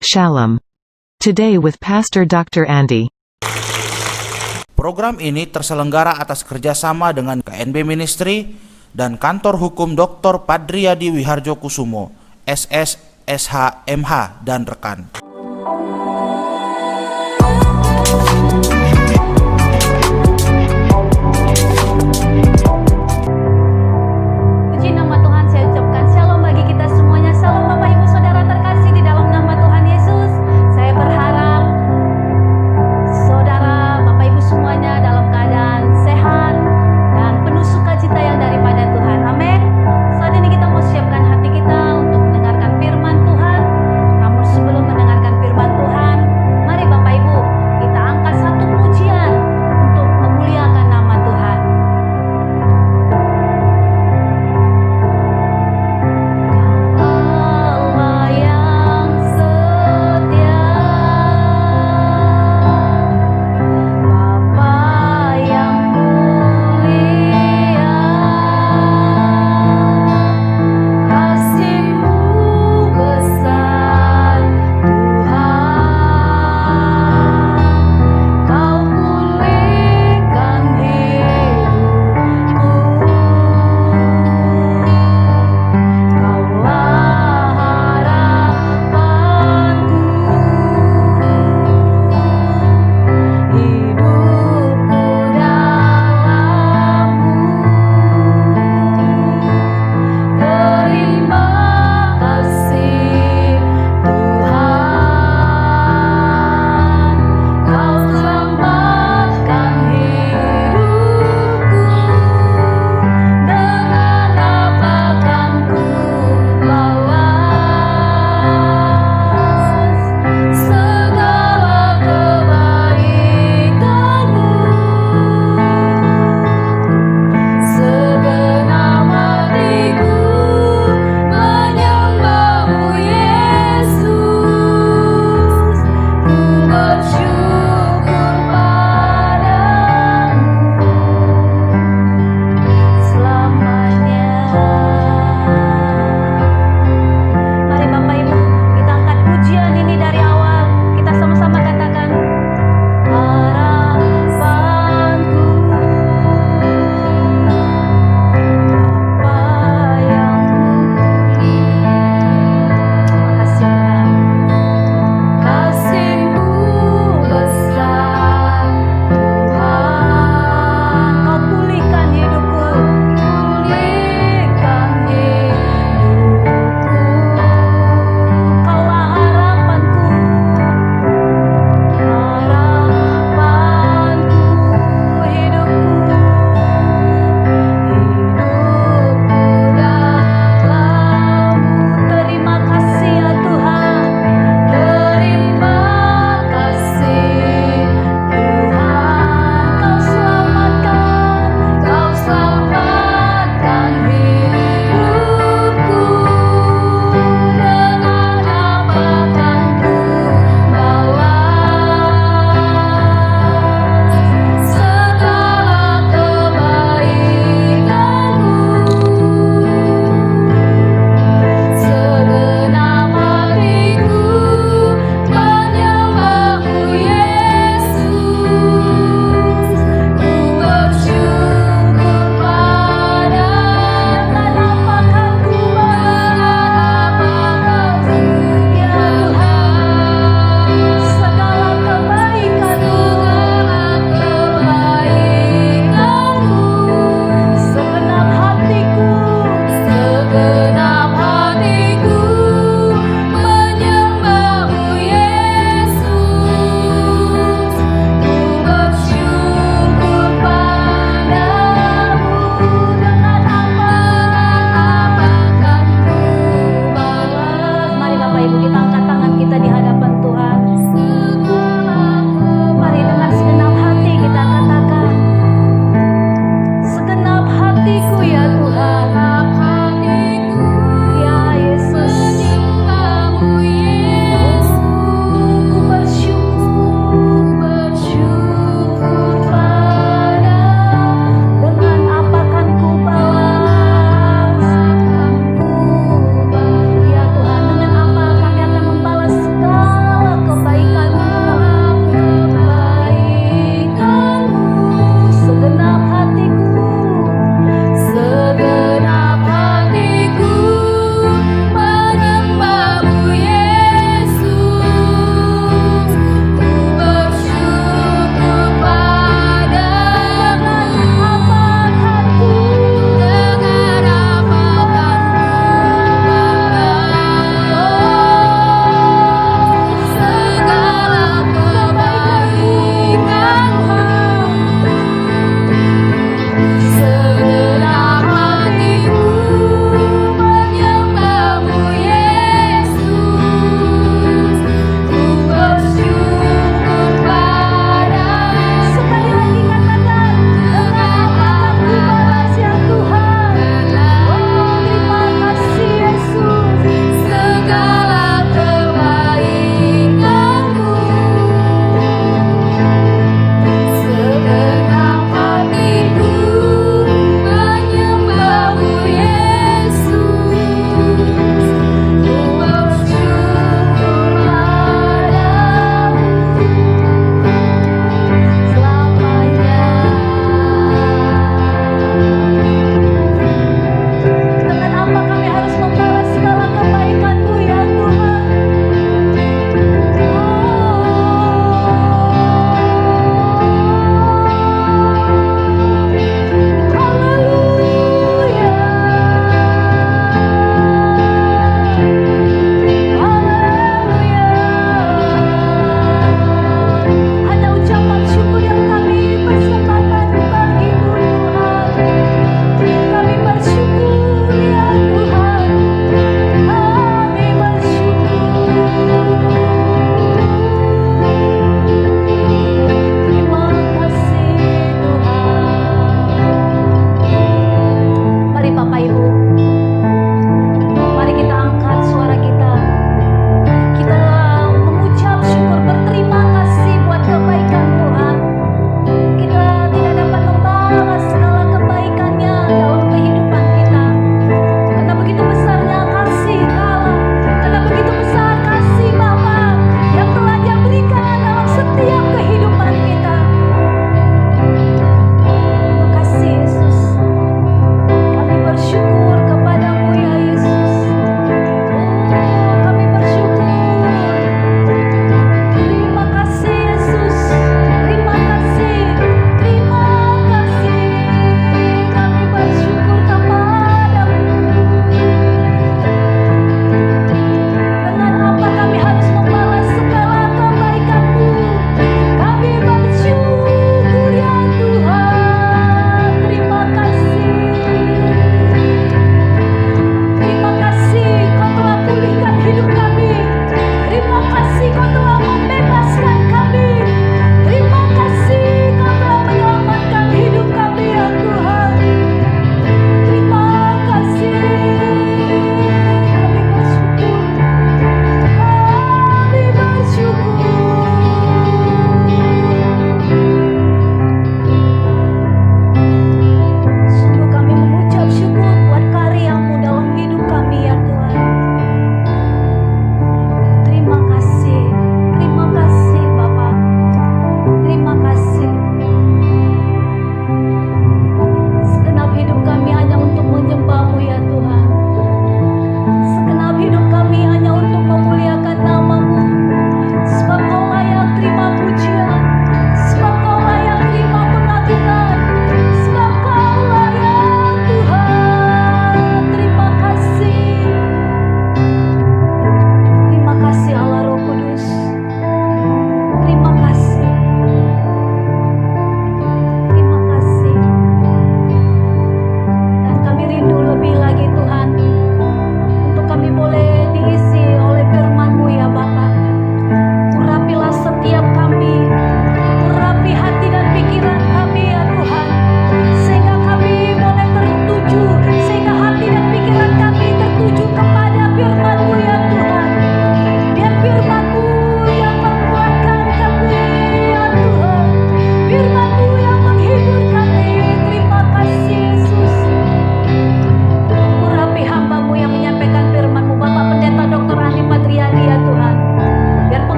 Shalom. Today with Pastor Dr. Andy. Program ini terselenggara atas kerjasama dengan KNB Ministry dan Kantor Hukum Dr. Padriadi Wiharjo Kusumo, SS, SH, MH, dan rekan. Puji nama Tuhan, saya ucapkan shalom bagi kita semuanya. Shalom Bapak Ibu Saudara terkasih di dalam nama Tuhan Yesus. Saya berharap saudara, Bapak Ibu semuanya dalam keadaan sehat dan penuh sukacita yang daripada Tuhan. Amin. Saat ini kita mau siapkan hati kita untuk mendengarkan firman Tuhan. Namun sebelum mendengarkan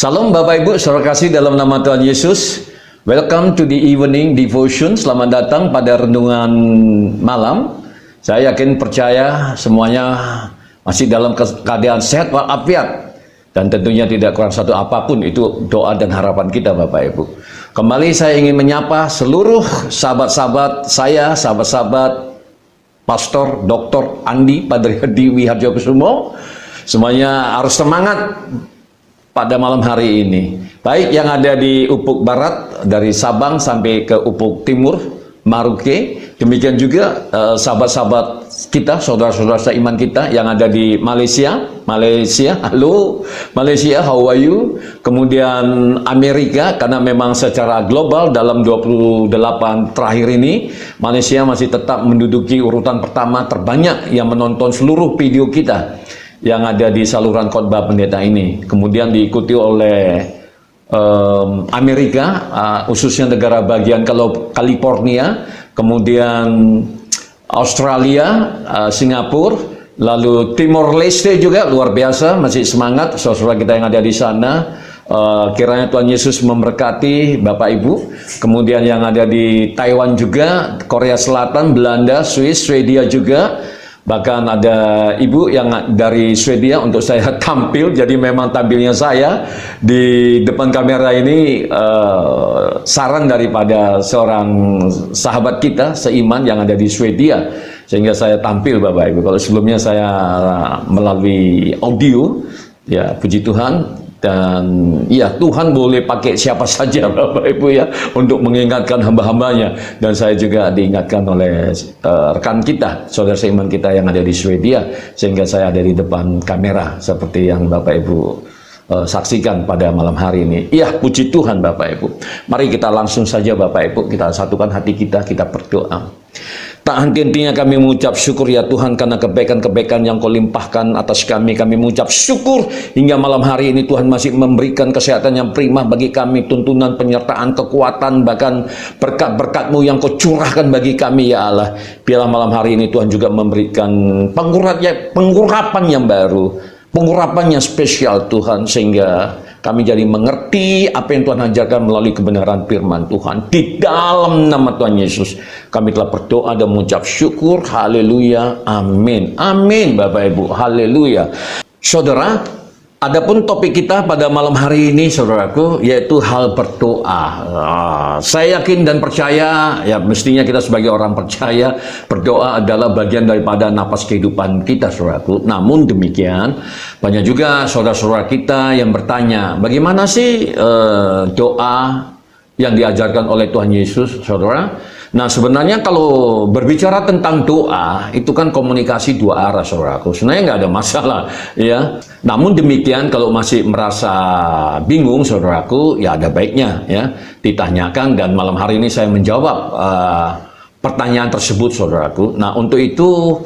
Salam Bapak Ibu, saudara kasih dalam nama Tuhan Yesus. Welcome to the evening devotion. Selamat datang pada renungan malam. Saya yakin percaya semuanya masih dalam keadaan sehat walafiat. Dan tentunya tidak kurang satu apapun, itu doa dan harapan kita Bapak Ibu. Kembali saya ingin menyapa seluruh sahabat-sahabat saya, sahabat-sahabat Pastor Dr. Andi Padriadi Wiharjokusumo. Semuanya harus semangat pada malam hari ini. Baik yang ada di Ufuk Barat, dari Sabang sampai ke Ufuk Timur, Maruke. Demikian juga sahabat-sahabat kita, saudara-saudara seiman kita yang ada di Malaysia. Halo Malaysia, how are you? Kemudian Amerika, karena memang secara global dalam 28 terakhir ini, Malaysia masih tetap menduduki urutan pertama terbanyak yang menonton seluruh video kita yang ada di saluran khotbah pendeta ini. Kemudian diikuti oleh Amerika, khususnya negara bagian California, kemudian Australia, Singapura, lalu Timor Leste juga luar biasa, masih semangat saudara kita yang ada di sana. Kiranya Tuhan Yesus memberkati Bapak Ibu. Kemudian yang ada di Taiwan juga, Korea Selatan, Belanda, Swiss, Swedia juga. Bahkan ada ibu yang dari Swedia untuk saya tampil, jadi memang tampilnya saya di depan kamera ini saran daripada seorang sahabat kita seiman yang ada di Swedia, sehingga saya tampil Bapak Ibu. Kalau sebelumnya saya melalui audio, ya puji Tuhan. Dan ya Tuhan boleh pakai siapa saja Bapak Ibu ya untuk mengingatkan hamba-hambanya. Dan saya juga diingatkan oleh rekan kita, saudara seiman kita yang ada di Swedia, sehingga saya ada di depan kamera seperti yang Bapak Ibu saksikan pada malam hari ini. Iya, puji Tuhan Bapak Ibu. Mari kita langsung saja Bapak Ibu, kita satukan hati kita berdoa. Tak henti-hentinya kami mengucap syukur ya Tuhan karena kebaikan-kebaikan yang Kau limpahkan atas kami. Kami mengucap syukur hingga malam hari ini Tuhan masih memberikan kesehatan yang prima bagi kami, tuntunan, penyertaan, kekuatan, bahkan berkat-berkat-Mu yang Kau curahkan bagi kami ya Allah. Biarlah malam hari ini Tuhan juga memberikan pengurapan yang baru, pengurapan yang spesial Tuhan, sehingga kami jadi mengerti apa yang Tuhan ajarkan melalui kebenaran firman Tuhan. Di dalam nama Tuhan Yesus, kami telah berdoa dan mengucap syukur. Haleluya. Amin. Amin Bapak Ibu. Haleluya. Saudara, adapun topik kita pada malam hari ini, saudaraku, yaitu hal berdoa. Saya yakin dan percaya, ya mestinya kita sebagai orang percaya, berdoa adalah bagian daripada napas kehidupan kita, saudaraku. Namun demikian, banyak juga saudara-saudara kita yang bertanya, bagaimana sih doa yang diajarkan oleh Tuhan Yesus, saudara? Nah, sebenarnya kalau berbicara tentang doa, itu kan komunikasi dua arah, saudaraku. Sebenarnya nggak ada masalah, ya. Namun demikian, kalau masih merasa bingung, saudaraku, ya ada baiknya, ya, ditanyakan. Dan malam hari ini saya menjawab pertanyaan tersebut, saudaraku. Nah, untuk itu,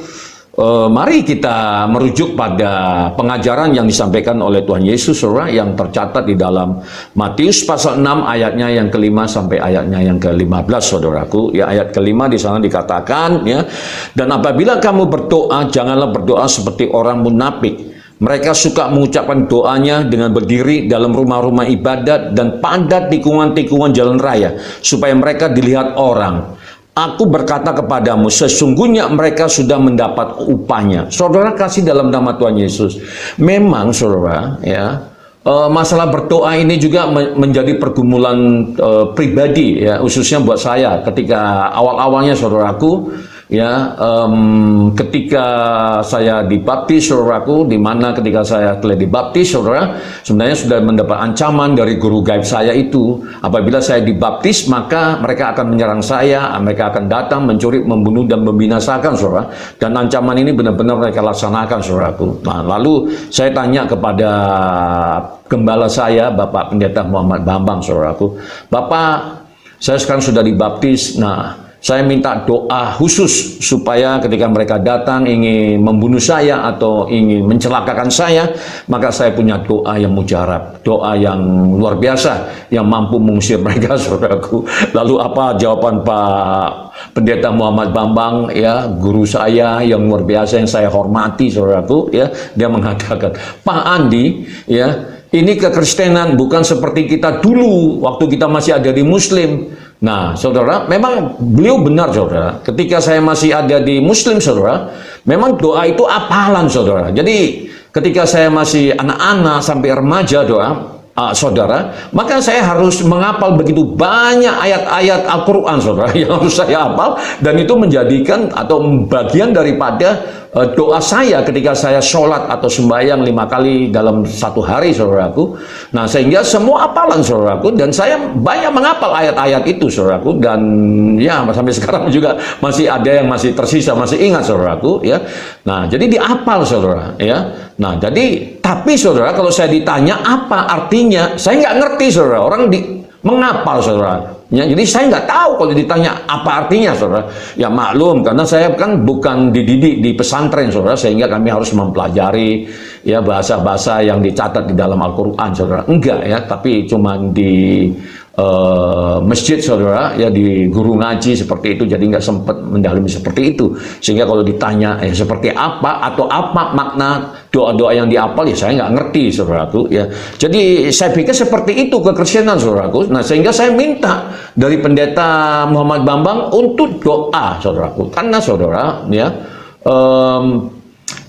mari kita merujuk pada pengajaran yang disampaikan oleh Tuhan Yesus, saudara, yang tercatat di dalam Matius pasal 6 ayatnya yang ke-5 sampai ayatnya yang ke-15, saudaraku. Ya, ayat ke-5 di sana dikatakan, ya, dan apabila kamu berdoa, janganlah berdoa seperti orang munafik. Mereka suka mengucapkan doanya dengan berdiri dalam rumah-rumah ibadat dan pada tikungan-tikungan jalan raya, supaya mereka dilihat orang. Aku berkata kepadamu, sesungguhnya mereka sudah mendapat upahnya. Saudara kasih dalam nama Tuhan Yesus. Memang saudara, ya, masalah berdoa ini juga menjadi pergumulan pribadi, ya, khususnya buat saya. Ketika awal-awalnya saudaraku, ya, ketika saya dibaptis, saudaraku, di mana ketika saya telah dibaptis, saudara, sebenarnya sudah mendapat ancaman dari guru gaib saya itu. Apabila saya dibaptis, maka mereka akan menyerang saya, mereka akan datang, mencuri, membunuh, dan membinasakan, saudara. Dan ancaman ini benar-benar mereka laksanakan, saudaraku. Nah, lalu saya tanya kepada gembala saya, Bapak Pendeta Muhammad Bambang, saudaraku, Bapak, saya sekarang sudah dibaptis, nah, saya minta doa khusus supaya ketika mereka datang ingin membunuh saya atau ingin mencelakakan saya, maka saya punya doa yang mujarab, doa yang luar biasa yang mampu mengusir mereka, saudaraku. Lalu apa jawaban Pak Pendeta Muhammad Bambang, ya, guru saya yang luar biasa yang saya hormati, saudaraku, ya, dia mengatakan, Pak Andi, ya, Ini kekristenan bukan seperti kita dulu waktu kita masih ada di Muslim. Nah, saudara, memang beliau benar, saudara. Ketika saya masih ada di Muslim, saudara, memang doa itu hafalan, saudara. Jadi, ketika saya masih anak-anak sampai remaja doa, saudara, maka saya harus menghafal begitu banyak ayat-ayat Al-Quran, saudara, yang harus saya hafal, dan itu menjadikan atau bagian daripada doa saya ketika saya sholat atau sembahyang 5 kali dalam satu hari, saudaraku. Nah, sehingga semua hafalan, saudaraku, dan saya banyak menghafal ayat-ayat itu, saudaraku, dan ya sampai sekarang juga masih ada yang masih tersisa, masih ingat, saudaraku, ya. Nah, jadi dihafal, saudara, ya. Nah, jadi tapi saudara, kalau saya ditanya apa artinya, saya nggak ngerti, saudara. Orang menghafal, saudara. Ya, jadi saya nggak tahu kalau ditanya apa artinya, saudara. Ya maklum, karena saya kan bukan dididik di pesantren, saudara, sehingga kami harus mempelajari ya bahasa-bahasa yang dicatat di dalam Al-Quran, saudara. Enggak ya, tapi cuma di masjid, saudara, ya di guru ngaji seperti itu, jadi nggak sempat mendalami seperti itu. Sehingga kalau ditanya seperti apa atau apa makna doa-doa yang dihafal, ya saya nggak ngerti, saudaraku, ya. Jadi saya pikir seperti itu kekristenan, saudaraku. Nah, sehingga saya minta dari pendeta Muhammad Bambang untuk doa, saudaraku, karena saudara, ya,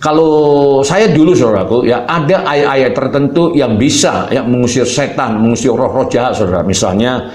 kalau saya dulu, saudaraku, ya ada ayat-ayat tertentu yang bisa ya mengusir setan, mengusir roh-roh jahat, saudara. Misalnya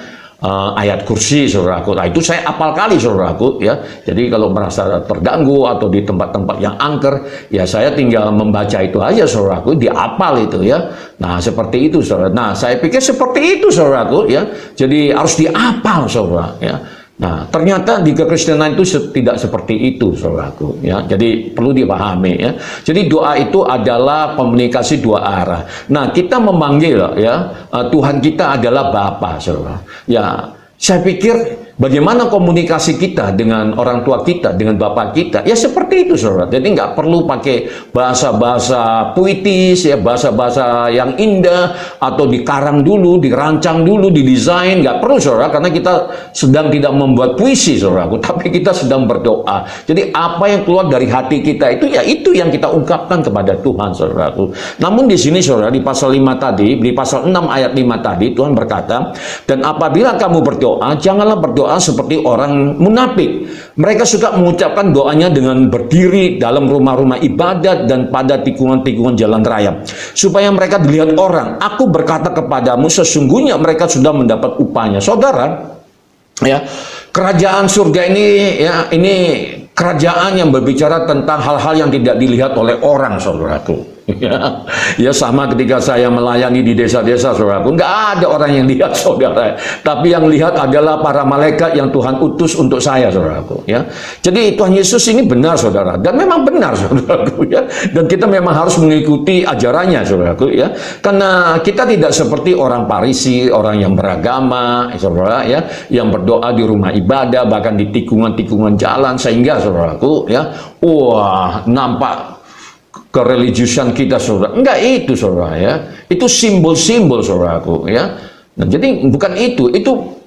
ayat kursi, saudaraku. Nah, itu saya apal kali, saudaraku, ya. Jadi kalau merasa terganggu atau di tempat-tempat yang angker, ya saya tinggal membaca itu aja, saudaraku, diapal itu, ya. Nah, seperti itu, saudara. Nah, saya pikir seperti itu, saudaraku, ya. Jadi harus diapal, saudara, ya. Nah, ternyata di kekristenan itu tidak seperti itu, saudaraku, ya. Jadi perlu dipahami, ya. Jadi doa itu adalah komunikasi dua arah. Nah, kita memanggil ya Tuhan kita adalah Bapa, saudara. Ya, saya pikir bagaimana komunikasi kita dengan orang tua kita, dengan Bapak kita, ya seperti itu, saudara. Jadi nggak perlu pakai bahasa-bahasa puitis, ya bahasa-bahasa yang indah, atau dikarang dulu, dirancang dulu, didesain, nggak perlu, saudara, karena kita sedang tidak membuat puisi, saudaraku, tapi kita sedang berdoa. Jadi apa yang keluar dari hati kita itu, ya itu yang kita ungkapkan kepada Tuhan, saudaraku. Namun di sini, saudara, di pasal 5 tadi, di pasal 6 ayat 5 tadi, Tuhan berkata, dan apabila kamu berdoa, janganlah berdoa seperti orang munafik. Mereka suka mengucapkan doanya dengan berdiri dalam rumah-rumah ibadat dan pada tikungan-tikungan jalan raya, supaya mereka dilihat orang. Aku berkata kepadamu, sesungguhnya mereka sudah mendapat upahnya. Saudara, ya, kerajaan surga ini, ya, ini kerajaan yang berbicara tentang hal-hal yang tidak dilihat oleh orang, saudaraku. Ya, sama ketika saya melayani di desa-desa, saudaraku, nggak ada orang yang lihat, saudara, tapi yang lihat adalah para malaikat yang Tuhan utus untuk saya, saudaraku, ya. Jadi Tuhan Yesus ini benar, saudara, dan memang benar, saudaraku, ya, dan kita memang harus mengikuti ajarannya, saudaraku, ya, karena kita tidak seperti orang Parisi, orang yang beragama, saudara, ya, yang berdoa di rumah ibadah, bahkan di tikungan-tikungan jalan, sehingga, saudaraku, ya, wah, nampak kereligiusan kita, saudara. Enggak itu, saudara, ya. Itu simbol-simbol, saudaraku, ya. Nah, jadi bukan itu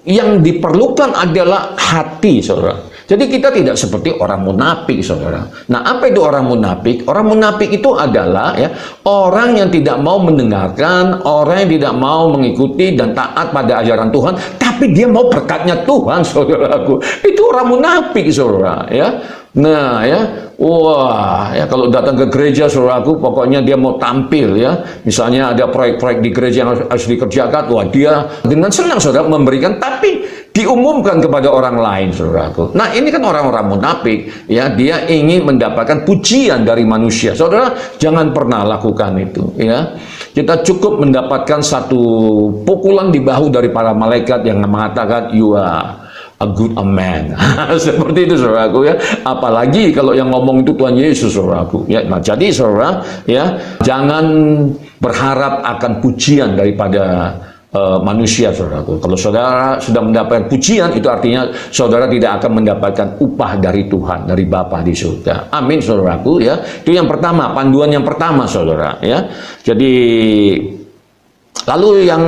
yang diperlukan adalah hati, saudara. Jadi kita tidak seperti orang munafik, saudara. Nah, apa itu orang munafik? Orang munafik itu adalah ya orang yang tidak mau mendengarkan, orang yang tidak mau mengikuti dan taat pada ajaran Tuhan, tapi dia mau berkatnya Tuhan, saudaraku. Itu orang munafik, saudara, ya. Nah, ya, wah, ya kalau datang ke gereja, saudaraku, pokoknya dia mau tampil, ya. Misalnya ada proyek-proyek di gereja yang harus dikerjakan, wah, dia dengan senang, saudara, memberikan, tapi diumumkan kepada orang lain, saudaraku. Nah, ini kan orang-orang munafik, ya, dia ingin mendapatkan pujian dari manusia. Saudara, jangan pernah lakukan itu, ya. Kita cukup mendapatkan satu pukulan di bahu dari para malaikat yang mengatakan, you are a good man. Seperti itu, saudaraku, ya. Apalagi kalau yang ngomong itu Tuhan Yesus, saudaraku, ya. Nah, jadi, saudara, ya, jangan berharap akan pujian daripada manusia, saudaraku. Kalau saudara sudah mendapatkan pujian, itu artinya saudara tidak akan mendapatkan upah dari Tuhan, dari Bapa di surga. Amin, saudaraku, ya. Itu yang pertama, panduan yang pertama, saudara, ya. Jadi lalu yang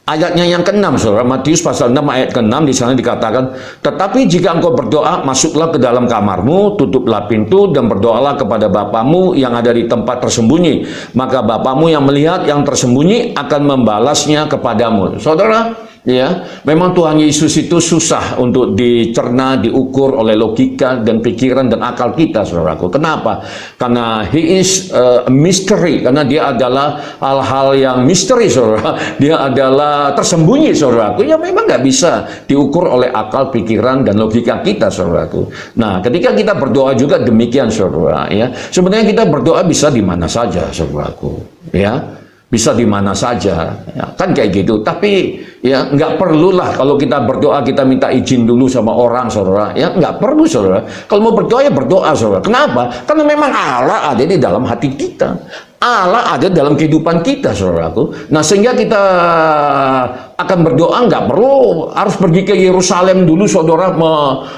Ayatnya yang ke-6, saudara, Matius pasal 6 ayat ke-6, di sana dikatakan, tetapi jika engkau berdoa, masuklah ke dalam kamarmu, tutuplah pintu, dan berdoalah kepada Bapamu yang ada di tempat tersembunyi. Maka Bapamu yang melihat yang tersembunyi akan membalasnya kepadamu. Saudara, ya, memang Tuhan Yesus itu susah untuk dicerna, diukur oleh logika dan pikiran dan akal kita, saudaraku. Kenapa? Karena He is a mystery, karena dia adalah hal-hal yang misteri, saudara. Dia adalah tersembunyi, saudaraku. Ya memang nggak bisa diukur oleh akal, pikiran dan logika kita, saudaraku. Nah, ketika kita berdoa juga demikian, saudara. Ya, sebenarnya kita berdoa bisa di mana saja, saudaraku. Ya. Bisa di mana saja, ya, kan kayak gitu. Tapi ya nggak perlulah kalau kita berdoa kita minta izin dulu sama orang, saudara. Ya nggak perlu, saudara. Kalau mau berdoa ya berdoa, saudara. Kenapa? Karena memang Allah ada di dalam hati kita. Allah ada dalam kehidupan kita, saudaraku. Nah, sehingga kita akan berdoa nggak perlu harus pergi ke Yerusalem dulu, saudara,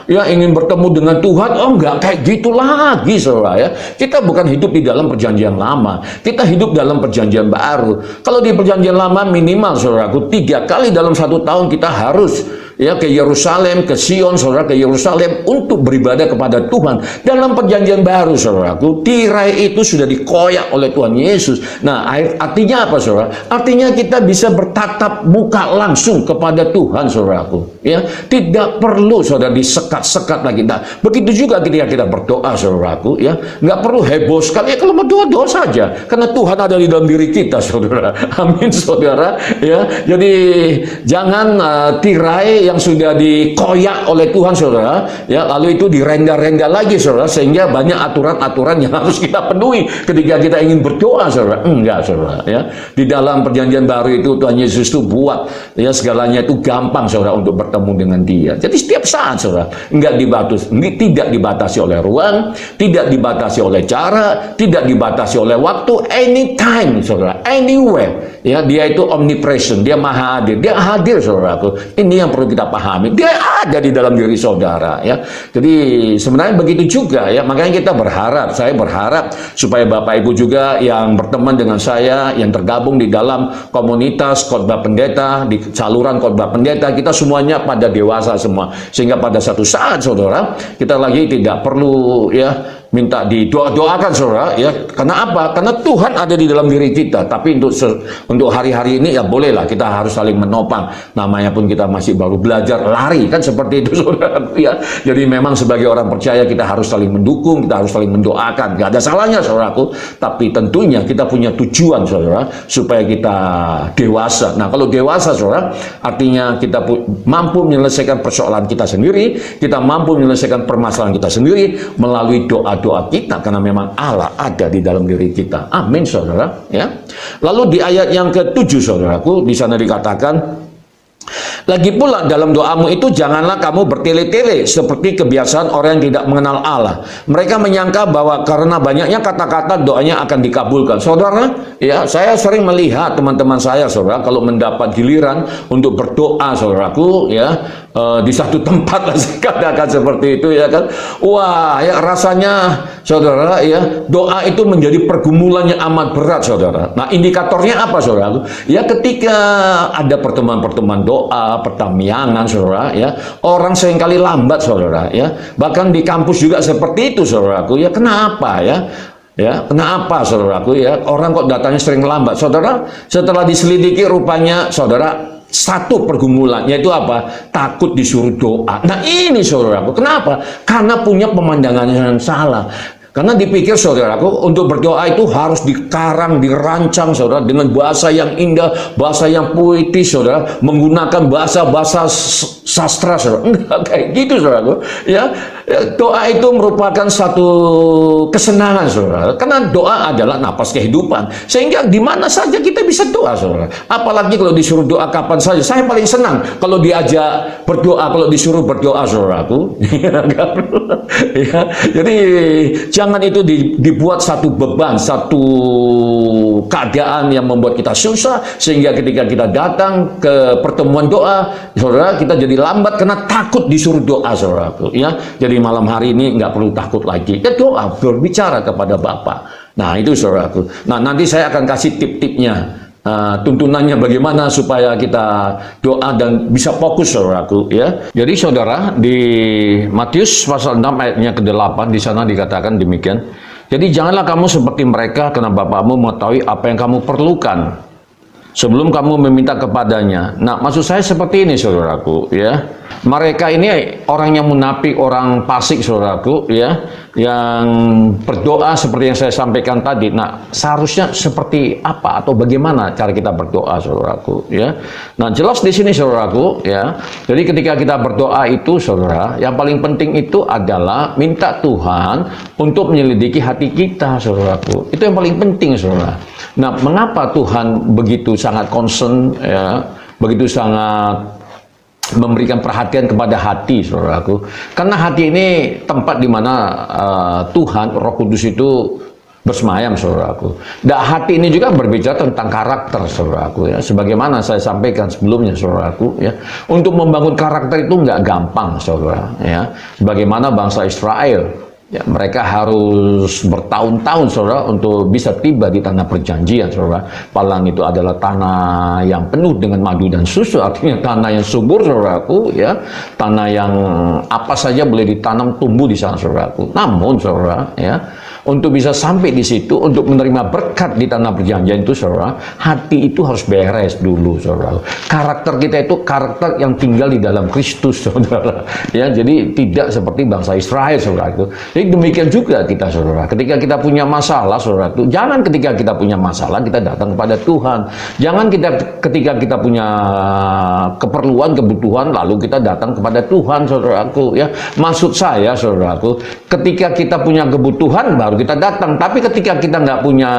ya ingin bertemu dengan Tuhan. Oh, nggak kayak gitu lagi, saudara. Ya, kita bukan hidup di dalam perjanjian lama, kita hidup dalam perjanjian baru. Kalau di perjanjian lama minimal, saudaraku, 3 kali dalam 1 tahun kita harus ya ke Yerusalem, ke Sion, saudara, ke Yerusalem untuk beribadah kepada Tuhan. Dalam perjanjian baru, saudaraku, tirai itu sudah dikoyak oleh Tuhan Yesus. Nah, artinya apa, saudara? Artinya kita bisa bertatap muka langsung kepada Tuhan, saudaraku. Ya, tidak perlu, saudara, disekat-sekat lagi. Nah, begitu juga ketika kita berdoa, saudaraku. Ya, nggak perlu heboh sekali. Ya, kalau berdoa doa saja, karena Tuhan ada di dalam diri kita, saudara. Amin, saudara. Ya, jadi jangan tirai yang sudah dikoyak oleh Tuhan, saudara, ya, lalu itu direnda-renda lagi, saudara, sehingga banyak aturan-aturan yang harus kita penuhi ketika kita ingin berdoa, saudara. Enggak, saudara, ya. Di dalam perjanjian baru itu Tuhan Yesus itu buat ya segalanya itu gampang, saudara, untuk bertemu dengan Dia. Jadi setiap saat, saudara, tidak dibatasi oleh ruang, tidak dibatasi oleh cara, tidak dibatasi oleh waktu, anytime, saudara, anywhere. Ya, Dia itu omnipresent, Dia maha hadir, Dia hadir, saudaraku. Ini yang perlu kita pahami, Dia ada di dalam diri saudara, ya. Jadi sebenarnya begitu juga, ya. Makanya kita berharap, saya berharap supaya Bapak Ibu juga yang berteman dengan saya, yang tergabung di dalam komunitas khotbah pendeta, di saluran khotbah pendeta, kita semuanya pada dewasa semua, sehingga pada satu saat, saudara, kita lagi tidak perlu ya minta didoa-doakan, saudara, ya. Karena apa? Karena Tuhan ada di dalam diri kita. Tapi untuk hari-hari ini ya bolehlah kita harus saling menopang. Namanya pun kita masih baru belajar lari, kan seperti itu, saudara, ya. Jadi memang sebagai orang percaya kita harus saling mendukung, kita harus saling mendoakan. Gak ada salahnya, saudaraku. Tapi tentunya kita punya tujuan, saudara, supaya kita dewasa. Nah, kalau dewasa, saudara, artinya kita mampu menyelesaikan persoalan kita sendiri, kita mampu menyelesaikan permasalahan kita sendiri melalui doa kita, karena memang Allah ada di dalam diri kita. Amin, saudara, ya. Lalu di ayat yang ke-7, saudaraku, di sana dikatakan, lagi pula dalam doamu itu janganlah kamu bertele-tele seperti kebiasaan orang yang tidak mengenal Allah. Mereka menyangka bahwa karena banyaknya kata-kata doanya akan dikabulkan. Saudara, ya, saya sering melihat teman-teman saya, saudara, kalau mendapat giliran untuk berdoa, saudaraku, ya, di satu tempat lah katakan seperti itu, ya kan. Wah, ya rasanya, saudara, ya, doa itu menjadi pergumulan yang amat berat, saudara. Nah, indikatornya apa, saudara? Ya, ketika ada pertemuan-pertemuan doa, pertamiangan, saudara, ya, orang seringkali lambat, saudara, ya. Bahkan di kampus juga seperti itu, saudaraku. Ya, kenapa, ya? Ya, kenapa, saudaraku, ya? Orang kok datangnya sering lambat, saudara? Setelah diselidiki rupanya, saudara, satu pergumulan, yaitu apa? Takut disuruh doa. Nah, ini, saudaraku, kenapa? Karena punya pemandangan yang salah. Karena dipikir, saudaraku, untuk berdoa itu harus dikarang, dirancang, saudara, dengan bahasa yang indah, bahasa yang puitis, saudara, menggunakan bahasa-bahasa sastra, saudara. Enggak kayak gitu, saudaraku. Ya, doa itu merupakan satu kesenangan, saudara. Karena doa adalah napas kehidupan. Sehingga di mana saja kita bisa doa, saudara. Apalagi kalau disuruh doa kapan saja. Saya paling senang kalau diajak berdoa, kalau disuruh berdoa, saudaraku. Ya, jadi jangan itu dibuat satu beban, satu keadaan yang membuat kita susah, sehingga ketika kita datang ke pertemuan doa, saudara, kita jadi lambat karena takut disuruh doa, saudaraku, ya. Jadi malam hari ini nggak perlu takut lagi, ya, doa, berbicara kepada Bapa. Nah, itu, saudaraku. Nah, nanti saya akan kasih tip-tipnya. tuntunannya bagaimana supaya kita doa dan bisa fokus, saudaraku, ya. Jadi saudara, di Matius pasal 6 ayatnya ke-8 di sana dikatakan demikian. Jadi janganlah kamu seperti mereka, karena Bapamu mengetahui apa yang kamu perlukan sebelum kamu meminta kepadanya. Nah, maksud saya seperti ini, saudaraku, ya. Mereka ini orang yang munafik, orang fasik, saudaraku, ya, yang berdoa seperti yang saya sampaikan tadi. Nah, seharusnya seperti apa atau bagaimana cara kita berdoa, saudaraku, ya. Nah, jelas di sini, saudaraku, ya. Jadi ketika kita berdoa itu, saudara, yang paling penting itu adalah minta Tuhan untuk menyelidiki hati kita, saudaraku. Itu yang paling penting, saudara. Nah, mengapa Tuhan begitu sangat concern, ya, begitu sangat memberikan perhatian kepada hati, saudaraku? Karena hati ini tempat di mana Tuhan, Roh Kudus itu bersemayam, saudaraku. Dan hati ini juga berbicara tentang karakter, saudaraku, ya. Sebagaimana saya sampaikan sebelumnya, saudaraku, ya. Untuk membangun karakter itu nggak gampang, saudara, ya. Bagaimana bangsa Israel, ya, mereka harus bertahun-tahun, saudara, untuk bisa tiba di tanah perjanjian, saudara. Palang itu adalah tanah yang penuh dengan madu dan susu, artinya tanah yang subur, saudaraku, ya. Tanah yang apa saja boleh ditanam tumbuh di sana, saudaraku. Namun, saudara, ya, untuk bisa sampai di situ, untuk menerima berkat di tanah perjanjian itu, saudara, hati itu harus beres dulu, saudara. Karakter kita itu karakter yang tinggal di dalam Kristus, saudara. Ya, jadi tidak seperti bangsa Israel, saudara itu. Jadi demikian juga kita, saudara. Ketika kita punya masalah, saudara itu, jangan ketika kita punya masalah kita datang kepada Tuhan. Jangan ketika kita punya keperluan, kebutuhan, lalu kita datang kepada Tuhan, saudaraku, ya. Maksud saya, saudaraku, ketika kita punya kebutuhan baru kita datang, tapi ketika kita nggak punya,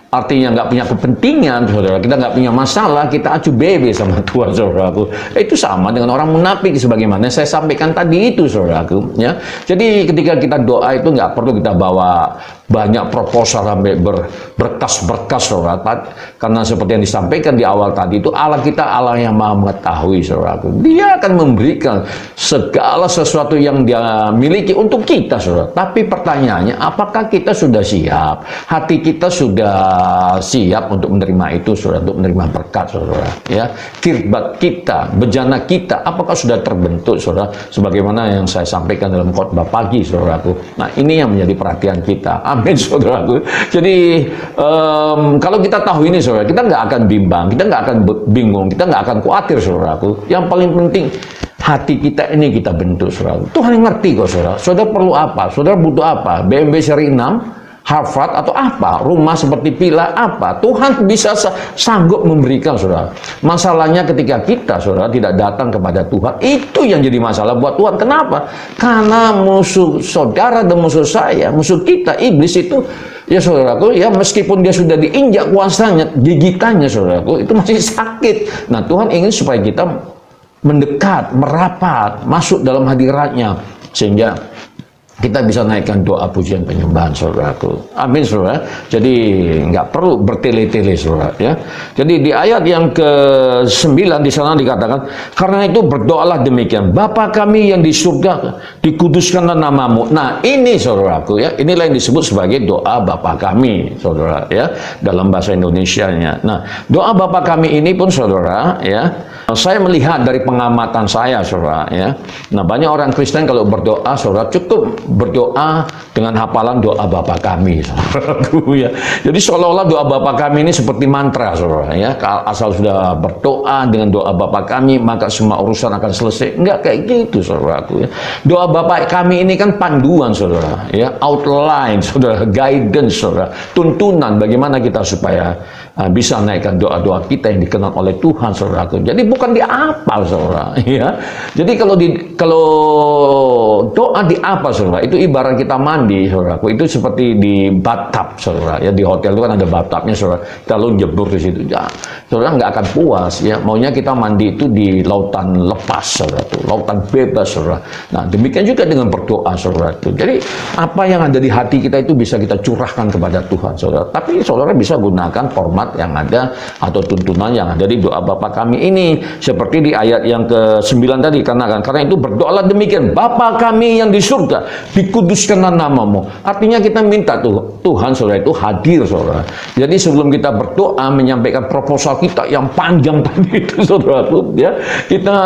artinya nggak punya kepentingan, saudara, kita nggak punya masalah, kita acuh bebe sama Tuhan, saudaraku. Itu sama dengan orang munafik, sebagaimana saya sampaikan tadi itu, saudaraku, ya. Jadi ketika kita doa itu nggak perlu kita bawa banyak proposal sampai berkas-berkas, saudara. Karena seperti yang disampaikan di awal tadi itu, Allah kita Allah yang maha mengetahui, saudaraku. Dia akan memberikan segala sesuatu yang dia miliki untuk kita, saudara. Tapi pertanyaannya, apakah kita sudah siap? Hati kita sudah siap untuk menerima itu, saudara, untuk menerima berkat, saudara, ya. Kirbat kita, bejana kita, apakah sudah terbentuk, saudara, sebagaimana yang saya sampaikan dalam khotbah pagi, saudaraku. Nah, ini yang menjadi perhatian kita. Amin, saudaraku. Jadi kalau kita tahu ini, saudara, kita nggak akan bimbang, kita nggak akan bingung, kita nggak akan khawatir, saudaraku. Yang paling penting hati kita ini kita bentuk, saudara. Tuhan yang ngerti kok, saudara. Saudara perlu apa? Saudara butuh apa? BMW seri 6, Harvard atau apa? Rumah seperti villa apa? Tuhan bisa sanggup memberikan, saudara. Masalahnya ketika kita, saudara, tidak datang kepada Tuhan, itu yang jadi masalah buat Tuhan. Kenapa? Karena musuh saudara dan musuh saya, musuh kita, iblis itu, ya saudaraku, ya meskipun dia sudah diinjak kuasanya, gigitannya, saudaraku, itu masih sakit. Nah, Tuhan ingin supaya kita mendekat, merapat, masuk dalam hadiratnya, sehingga kita bisa naikkan doa pujian penyembahan, saudaraku. Amin, saudara. Jadi nggak perlu bertele-tele, saudara, ya. Jadi di ayat yang ke-9 di sana dikatakan, karena itu berdoalah demikian, Bapa kami yang di surga, dikuduskanlah namamu. Nah, ini, saudaraku, ya, inilah yang disebut sebagai doa Bapa kami, saudara, ya, dalam bahasa Indonesianya. Nah, doa Bapa kami ini pun, saudara, ya, saya melihat dari pengamatan saya, saudara, ya. Nah, banyak orang Kristen kalau berdoa, saudara, cukup berdoa dengan hafalan doa Bapa kami, saudaraku, ya. Jadi seolah-olah doa Bapa kami ini seperti mantra, saudara, ya. Asal sudah berdoa dengan doa Bapa kami, maka semua urusan akan selesai. Enggak kayak gitu, saudaraku, ya. Doa Bapa kami ini kan panduan, saudara, ya, outline, saudara, guidance, saudara, tuntunan bagaimana kita supaya bisa naikkan doa-doa kita yang dikenal oleh Tuhan, saudaraku. Jadi bukan diapal, saudara, ya. Jadi kalau doa diapal, saudara, itu ibarat kita mandi, saudaraku. Itu seperti di bathtub, saudara, ya. Di hotel itu kan ada bathtubnya, saudara. Kita lalu jebur di situ, ya, saudara nggak akan puas, ya. ya. Maunya kita mandi itu di lautan lepas, saudara, itu lautan bebas, saudara. Nah, demikian juga dengan berdoa, saudara, itu. Jadi apa yang ada di hati kita itu bisa kita curahkan kepada Tuhan, saudara. Tapi saudara bisa gunakan format yang ada atau tuntunan yang ada di doa Bapa kami ini, seperti di ayat yang ke-9 tadi, karena itu berdoalah demikian, Bapa kami yang di surga, dikuduskanlah namamu. Artinya kita minta Tuhan, saudara, itu hadir, saudara. Jadi sebelum kita berdoa menyampaikan proposal kita yang panjang tadi itu, saudaraku, ya, kita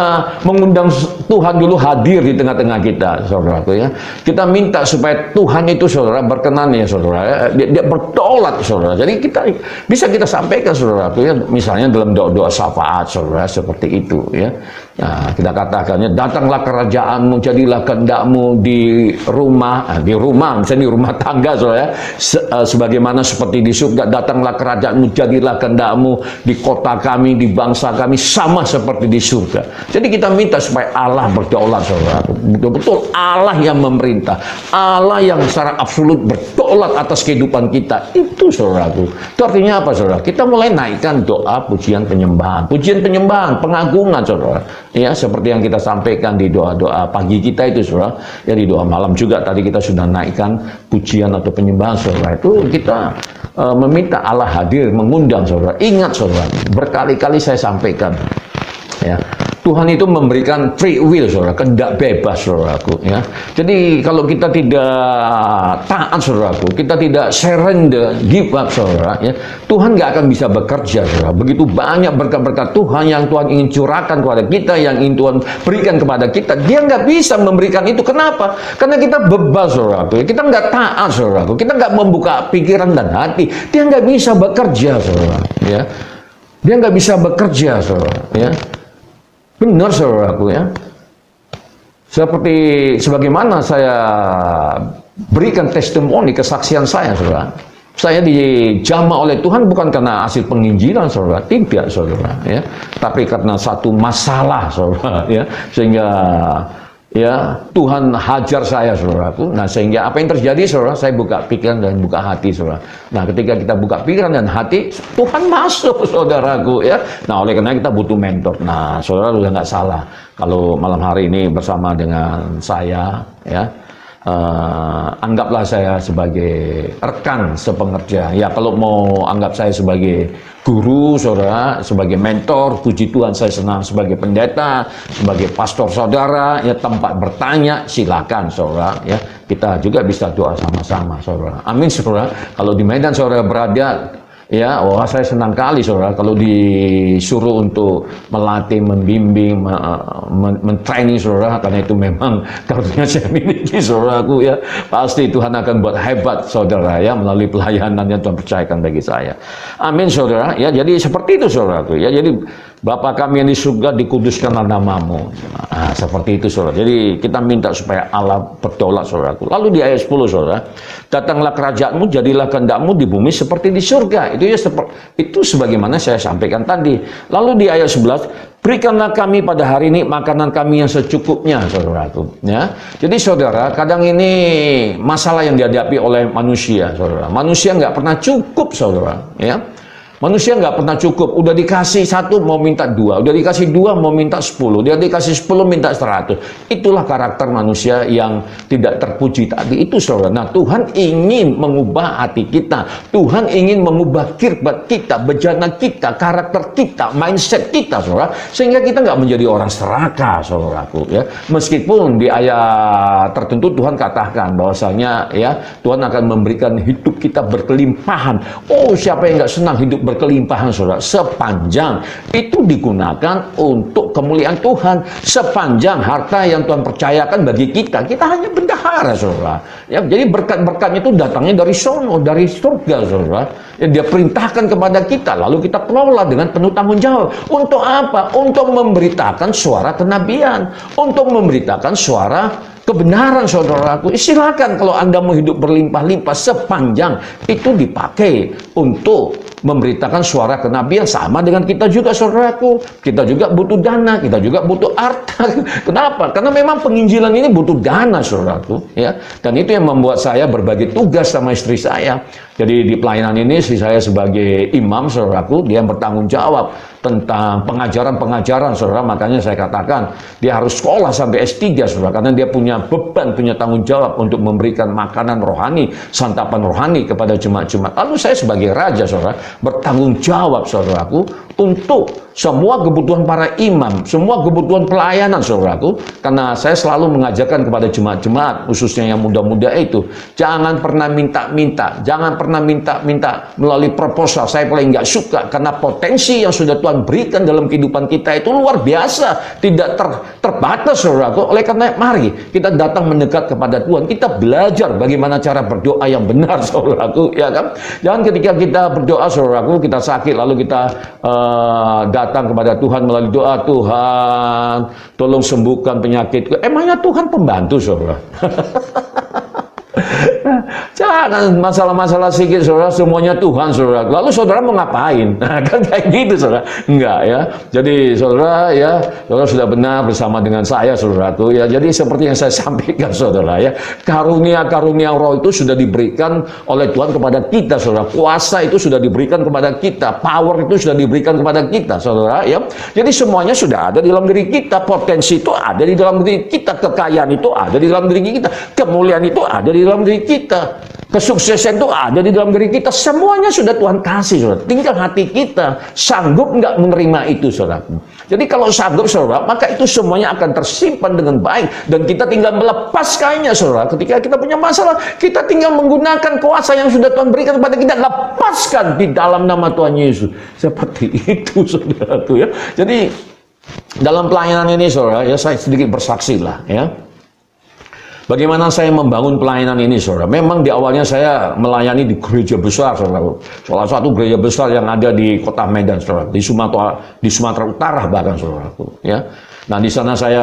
mengundang Tuhan dulu hadir di tengah-tengah kita, saudaraku, ya. Kita minta supaya Tuhan itu, saudara, berkenan, ya, saudara, dia berdaulat, saudara. Jadi kita sampaikan, saudaraku, ya, misalnya dalam doa-doa syafaat, saudara, seperti itu, ya. Nah, kita katakannya, datanglah kerajaanmu, jadilah kehendakmu di rumah, misalnya di rumah tangga, saudara, sebagaimana seperti di surga. Datanglah kerajaanmu, jadilah kehendakmu di kota kami, di bangsa kami, sama seperti di surga. Jadi kita minta supaya Allah berdaulat, saudara. Betul-betul Allah yang memerintah, Allah yang secara absolut berdaulat atas kehidupan kita. Itu, saudaraku. Itu artinya apa, saudara? Kita mulai naikkan doa, pujian, penyembahan, pengagungan, saudara. Ya, seperti yang kita sampaikan di doa-doa pagi kita itu, saudara. Ya, di doa malam juga tadi kita sudah naikkan pujian atau penyembahan, saudara. Itu kita meminta Allah hadir, mengundang, saudara. Ingat, saudara, berkali-kali saya sampaikan, ya, Tuhan itu memberikan free will, saudara, kehendak bebas, saudaraku, ya. Jadi kalau kita tidak taat, saudaraku, kita tidak surrender, give up, saudara, ya, Tuhan nggak akan bisa bekerja, saudara. Begitu banyak berkat-berkat Tuhan yang Tuhan ingin curahkan kepada kita, yang ingin Tuhan berikan kepada kita, Dia nggak bisa memberikan itu. Kenapa? Karena kita bebas, saudaraku. Kita nggak taat, saudaraku. Kita nggak membuka pikiran dan hati. Dia nggak bisa bekerja, saudara, ya. Dia nggak bisa bekerja, saudara, ya. Benar, saudaraku, ya. Seperti sebagaimana saya berikan testimoni kesaksian saya, saudara. Saya dijamah oleh Tuhan bukan karena hasil penginjilan, saudara. Tidak, saudara, ya. Tapi karena satu masalah, saudara, ya. Sehingga, ya, Tuhan hajar saya, saudaraku. Nah, sehingga apa yang terjadi, saudara? Saya buka pikiran dan buka hati, saudara. Nah, ketika kita buka pikiran dan hati, Tuhan masuk, saudaraku, ya. Nah, oleh karena kita butuh mentor. Nah, saudara udah nggak salah kalau malam hari ini bersama dengan saya, ya. Anggaplah saya sebagai rekan sepengerja. Ya, kalau mau anggap saya sebagai guru, saudara, sebagai mentor, puji Tuhan, saya senang. Sebagai pendeta, sebagai pastor, saudara, ya, tempat bertanya, silakan, saudara, ya. Kita juga bisa doa sama-sama, saudara. Amin, saudara. Kalau di Medan saudara berada, ya, wah, saya senang kali, saudara, kalau disuruh untuk melatih, membimbing, mentraining, saudara, karena itu memang karunia saya miliki, saudaraku, ya. Pasti Tuhan akan buat hebat, saudara, ya, melalui pelayanan yang Tuhan percayakan bagi saya. Amin, saudara, ya. Jadi seperti itu, saudaraku, ya. Jadi Bapa kami yang di surga, dikuduskanlah namamu. Nah, seperti itu, saudara. Jadi kita minta supaya Allah berdaulat, saudaraku. Lalu di ayat 10, saudara, datanglah kerajaanmu, jadilah kehendakmu di bumi seperti di surga. Itu sebagaimana saya sampaikan tadi. Lalu di ayat 11, berikanlah kami pada hari ini makanan kami yang secukupnya, saudaraku, ya. Jadi, saudara, kadang ini masalah yang dihadapi oleh manusia, saudara. Manusia nggak pernah cukup, saudara, ya. Manusia nggak pernah cukup. Udah dikasih 1 mau minta 2, udah dikasih 2 mau minta 10, dia dikasih 10 minta 100. Itulah karakter manusia yang tidak terpuji tadi itu, saudara. Nah, Tuhan ingin mengubah hati kita. Tuhan ingin mengubah kirbat kita, bejana kita, karakter kita, mindset kita, saudara, sehingga kita nggak menjadi orang serakah, saudaraku, ya. Meskipun di ayat tertentu Tuhan katakan bahwasanya, ya, Tuhan akan memberikan hidup kita berkelimpahan. Oh, siapa yang nggak senang hidup berkelimpahan, saudara, sepanjang itu digunakan untuk kemuliaan Tuhan, sepanjang harta yang Tuhan percayakan bagi kita hanya bendahara, saudara, ya. Jadi berkat-berkatnya itu datangnya dari sono, dari surga, saudara, ya. Dia perintahkan kepada kita, lalu kita kelola dengan penuh tanggung jawab. Untuk apa? Untuk memberitakan suara kenabian, untuk memberitakan suara kebenaran, saudaraku. Silakan kalau Anda mau hidup berlimpah-limpah sepanjang itu dipakai untuk memberitakan suara kenabian. Sama dengan kita juga, saudaraku. Kita juga butuh dana, kita juga butuh harta. Kenapa? Karena memang penginjilan ini butuh dana, saudaraku, ya. Dan itu yang membuat saya berbagi tugas sama istri saya. Jadi di pelayanan ini saya sebagai imam, saudaraku, dia yang bertanggung jawab tentang pengajaran-pengajaran, saudara. Makanya saya katakan dia harus sekolah sampai S3, saudara, karena dia punya beban, punya tanggung jawab untuk memberikan makanan rohani, santapan rohani kepada jemaat-jemaat. Lalu saya sebagai raja, saudara, bertanggung jawab, saudaraku, untuk semua kebutuhan para imam, semua kebutuhan pelayanan, saudaraku. Karena saya selalu mengajarkan kepada jemaat-jemaat, khususnya yang muda-muda itu, jangan pernah minta-minta, jangan pernah minta-minta melalui proposal. Saya paling nggak suka, karena potensi yang sudah Tuhan berikan dalam kehidupan kita itu luar biasa, tidak terbatas, saudaraku. Oleh karena mari kita datang mendekat kepada Tuhan, kita belajar bagaimana cara berdoa yang benar, saudaraku, ya kan? Jangan ketika kita berdoa, saudaraku, kita sakit lalu kita datang kepada Tuhan melalui doa, Tuhan tolong sembuhkan penyakitku. Emangnya Tuhan pembantu, saudara? Jangan masalah-masalah sedikit, saudara, semuanya Tuhan, saudara. Lalu saudara mau ngapain? Nah, kan kayak gitu, saudara. Enggak, ya. Jadi saudara, ya, saudara sudah benar bersama dengan saya, saudaraku, ya. Jadi seperti yang saya sampaikan, saudara, ya, karunia-karunia roh itu sudah diberikan oleh Tuhan kepada kita, saudara. Kuasa itu sudah diberikan kepada kita, power itu sudah diberikan kepada kita, saudara, ya. Jadi semuanya sudah ada di dalam diri kita. Potensi itu ada di dalam diri kita, kekayaan itu ada di dalam diri kita, kemuliaan itu ada di dalam diri kita, kesuksesan itu ada di dalam diri kita. Semuanya sudah Tuhan kasih, saudara. Tinggal hati kita sanggup nggak menerima itu, saudara. Jadi kalau sanggup, saudara, maka itu semuanya akan tersimpan dengan baik dan kita tinggal melepaskannya, saudara. Ketika kita punya masalah, kita tinggal menggunakan kuasa yang sudah Tuhan berikan kepada kita, lepaskan di dalam nama Tuhan Yesus. Seperti itu, saudara, ya. Jadi dalam pelayanan ini, saudara, ya, saya sedikit bersaksi lah, ya. Bagaimana saya membangun pelayanan ini, saudara? Memang di awalnya saya melayani di gereja besar, saudara. Salah satu gereja besar yang ada di kota Medan, saudara. Di Sumatera Utara bahkan, saudara. Ya. Nah, di sana saya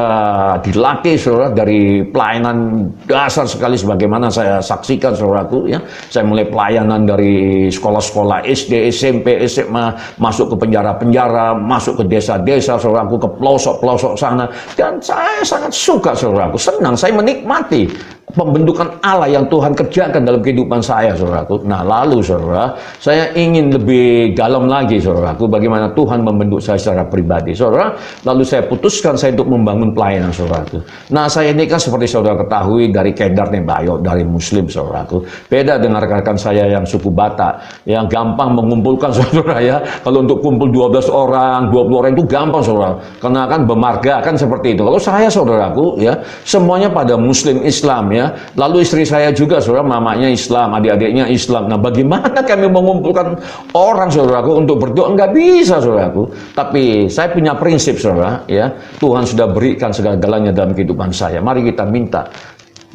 dilatih, saudara, dari pelayanan dasar sekali sebagaimana saya saksikan, saudaraku, ya. Saya mulai pelayanan dari sekolah-sekolah SD, SMP, SMA, masuk ke penjara-penjara, masuk ke desa-desa, saudaraku, ke pelosok-pelosok sana. Dan saya sangat suka, saudaraku, senang, saya menikmati pembentukan Allah yang Tuhan kerjakan dalam kehidupan saya, saudaraku. Nah, lalu, saudara, saya ingin lebih dalam lagi, saudaraku, bagaimana Tuhan membentuk saya secara pribadi, saudara. Lalu saya putuskan saya untuk membangun pelayanan, saudaraku. Nah, saya ini kan seperti saudara ketahui dari Kedar Bayo, dari Muslim, saudaraku. Beda dengan rekan-rekan saya yang suku Batak, yang gampang mengumpulkan, saudara, ya. Kalau untuk kumpul 12 orang, 20 orang itu gampang, saudara. Karena kan bermarga kan seperti itu. Kalau saya, saudaraku, ya, semuanya pada Muslim Islam, ya. Lalu istri saya juga, saudara, mamanya Islam, adik-adiknya Islam. Nah, bagaimana kami mengumpulkan orang, saudaraku, untuk berdoa? Enggak bisa, saudaraku. Tapi saya punya prinsip, saudara, ya. Tuhan sudah berikan segala-galanya dalam kehidupan saya. Mari kita minta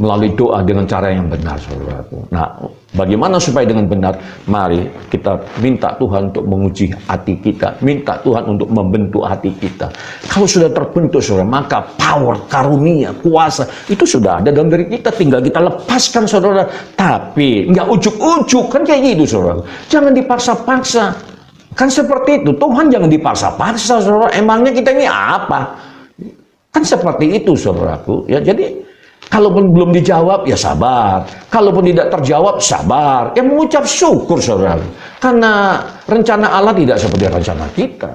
melalui doa dengan cara yang benar, saudaraku. Nah, bagaimana supaya dengan benar? Mari kita minta Tuhan untuk menguji hati kita, minta Tuhan untuk membentuk hati kita. Kalau sudah terbentuk, saudara, maka power, karunia, kuasa itu sudah ada dalam diri kita, tinggal kita lepaskan, saudara. Tapi nggak ujuk-ujuk, kan kayak gitu, saudara. Jangan dipaksa-paksa. Kan seperti itu, Tuhan jangan dipaksa-paksa, saudara. Emangnya kita ini apa? Kan seperti itu, saudaraku, ya. Jadi kalaupun belum dijawab, ya sabar. Kalaupun tidak terjawab, sabar. Ya mengucap syukur, saudara. Karena rencana Allah tidak seperti rencana kita.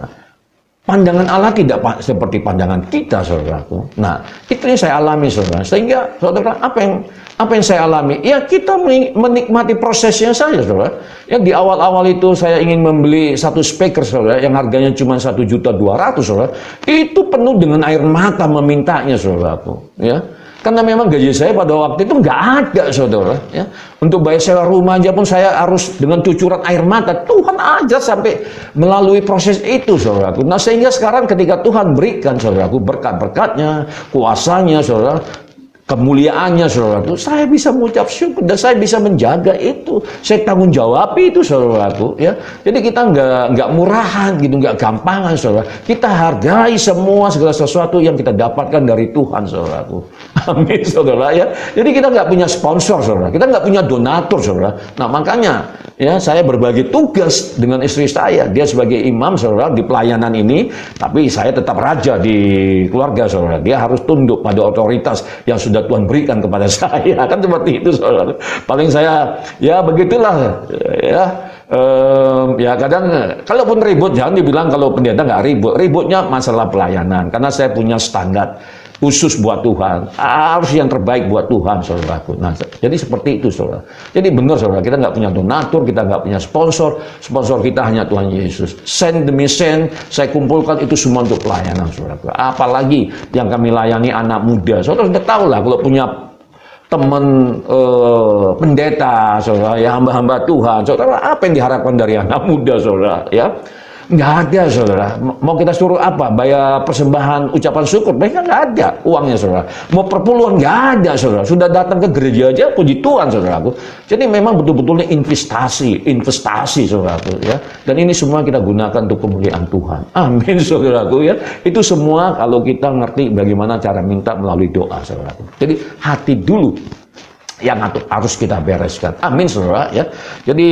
Pandangan Allah tidak seperti pandangan kita, saudaraku. Nah, itu yang saya alami, saudara. Sehingga, saudara, apa yang saya alami? Ya, kita menikmati prosesnya saja, saudara. Yang di awal-awal itu saya ingin membeli satu speaker, saudara, yang harganya cuma 1.200.000, saudara. Itu penuh dengan air mata memintanya, saudaraku. Ya. Karena memang gaji saya pada waktu itu nggak ada, saudara. Ya. Untuk bayar sewa rumah aja pun saya harus dengan cucuran air mata. Tuhan aja sampai melalui proses itu, saudaraku. Nah, sehingga sekarang ketika Tuhan berikan, saudaraku, berkat-berkatnya, kuasanya, saudara, kemuliaannya, saudaraku, saya bisa mengucap syukur dan saya bisa menjaga itu. Saya tanggung jawab itu, saudaraku, ya. Jadi kita nggak murahan gitu, nggak gampangan, saudara. Kita hargai segala sesuatu yang kita dapatkan dari Tuhan, saudaraku. Amin, saudara, ya. Jadi kita nggak punya sponsor, saudara. Kita nggak punya donatur, saudara. Nah, makanya ya saya berbagi tugas dengan istri saya. Dia sebagai imam, saudara, di pelayanan ini, tapi saya tetap raja di keluarga, saudara. Dia harus tunduk pada otoritas yang sudah sudah Tuhan berikan kepada saya. Kan seperti itu, saudara. Paling saya, ya begitulah, ya. Ya kadang, kalaupun ribut, jangan dibilang kalau pendeta nggak ribut. Ributnya masalah pelayanan, karena saya punya standar khusus buat Tuhan, harus yang terbaik buat Tuhan, saudaraku. Nah, jadi seperti itu, saudara. Jadi benar, saudara, kita nggak punya donatur, kita nggak punya sponsor, sponsor kita hanya Tuhan Yesus. Sen demi sen, saya kumpulkan itu semua untuk pelayanan, saudaraku. Apalagi yang kami layani anak muda, saudara sudah tahu lah, kalau punya teman pendeta, saudara, ya hamba-hamba Tuhan, saudara, apa yang diharapkan dari anak muda, saudara, ya? Nggak ada, saudara. Mau kita suruh apa? Bayar persembahan ucapan syukur, mereka nggak ada uangnya, saudara. Mau perpuluhan, nggak ada, saudara. Sudah datang ke gereja aja, puji Tuhan, saudaraku. Jadi memang betul-betulnya investasi, saudaraku, ya. Dan ini semua kita gunakan untuk kemuliaan Tuhan. Amin, saudaraku, ya. Itu semua kalau kita ngerti bagaimana cara minta melalui doa, saudaraku. Jadi hati dulu yang harus kita bereskan. Amin, saudara, ya. Jadi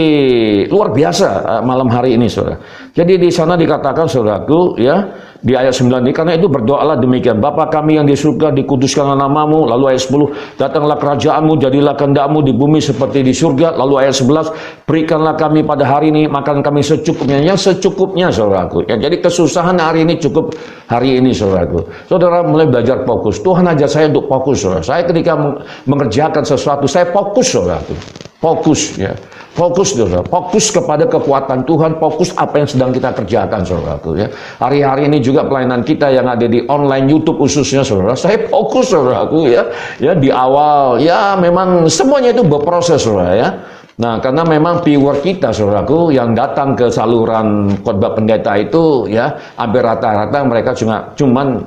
luar biasa malam hari ini, saudara. Jadi di sana dikatakan, saudaraku, ya, di ayat 9 ini, karena itu berdoalah demikian, Bapa kami yang di surga, dikuduskanlah namamu. Lalu ayat 10, datanglah kerajaanmu, jadilah kehendakmu di bumi seperti di surga. Lalu ayat 11, berikanlah kami pada hari ini makan kami secukupnya. Yang secukupnya, saudaraku, ya. Jadi kesusahan hari ini cukup hari ini, saudaraku. Saudara mulai belajar fokus. Tuhan ajar saya untuk fokus, saudara. Saya ketika mengerjakan sesuatu, saya fokus, saudaraku. Fokus, ya. Fokus, saudara. Fokus kepada kekuatan Tuhan, fokus apa yang sedang kita kerjakan, saudaraku, ya. Hari-hari ini juga pelayanan kita yang ada di online YouTube khususnya, saudara. Saya fokus, saudaraku, ya. Ya, di awal, ya memang semuanya itu berproses, saudara, ya. Nah, karena memang viewer kita, saudaraku, yang datang ke saluran khotbah pendeta itu, ya, hampir rata-rata mereka cuman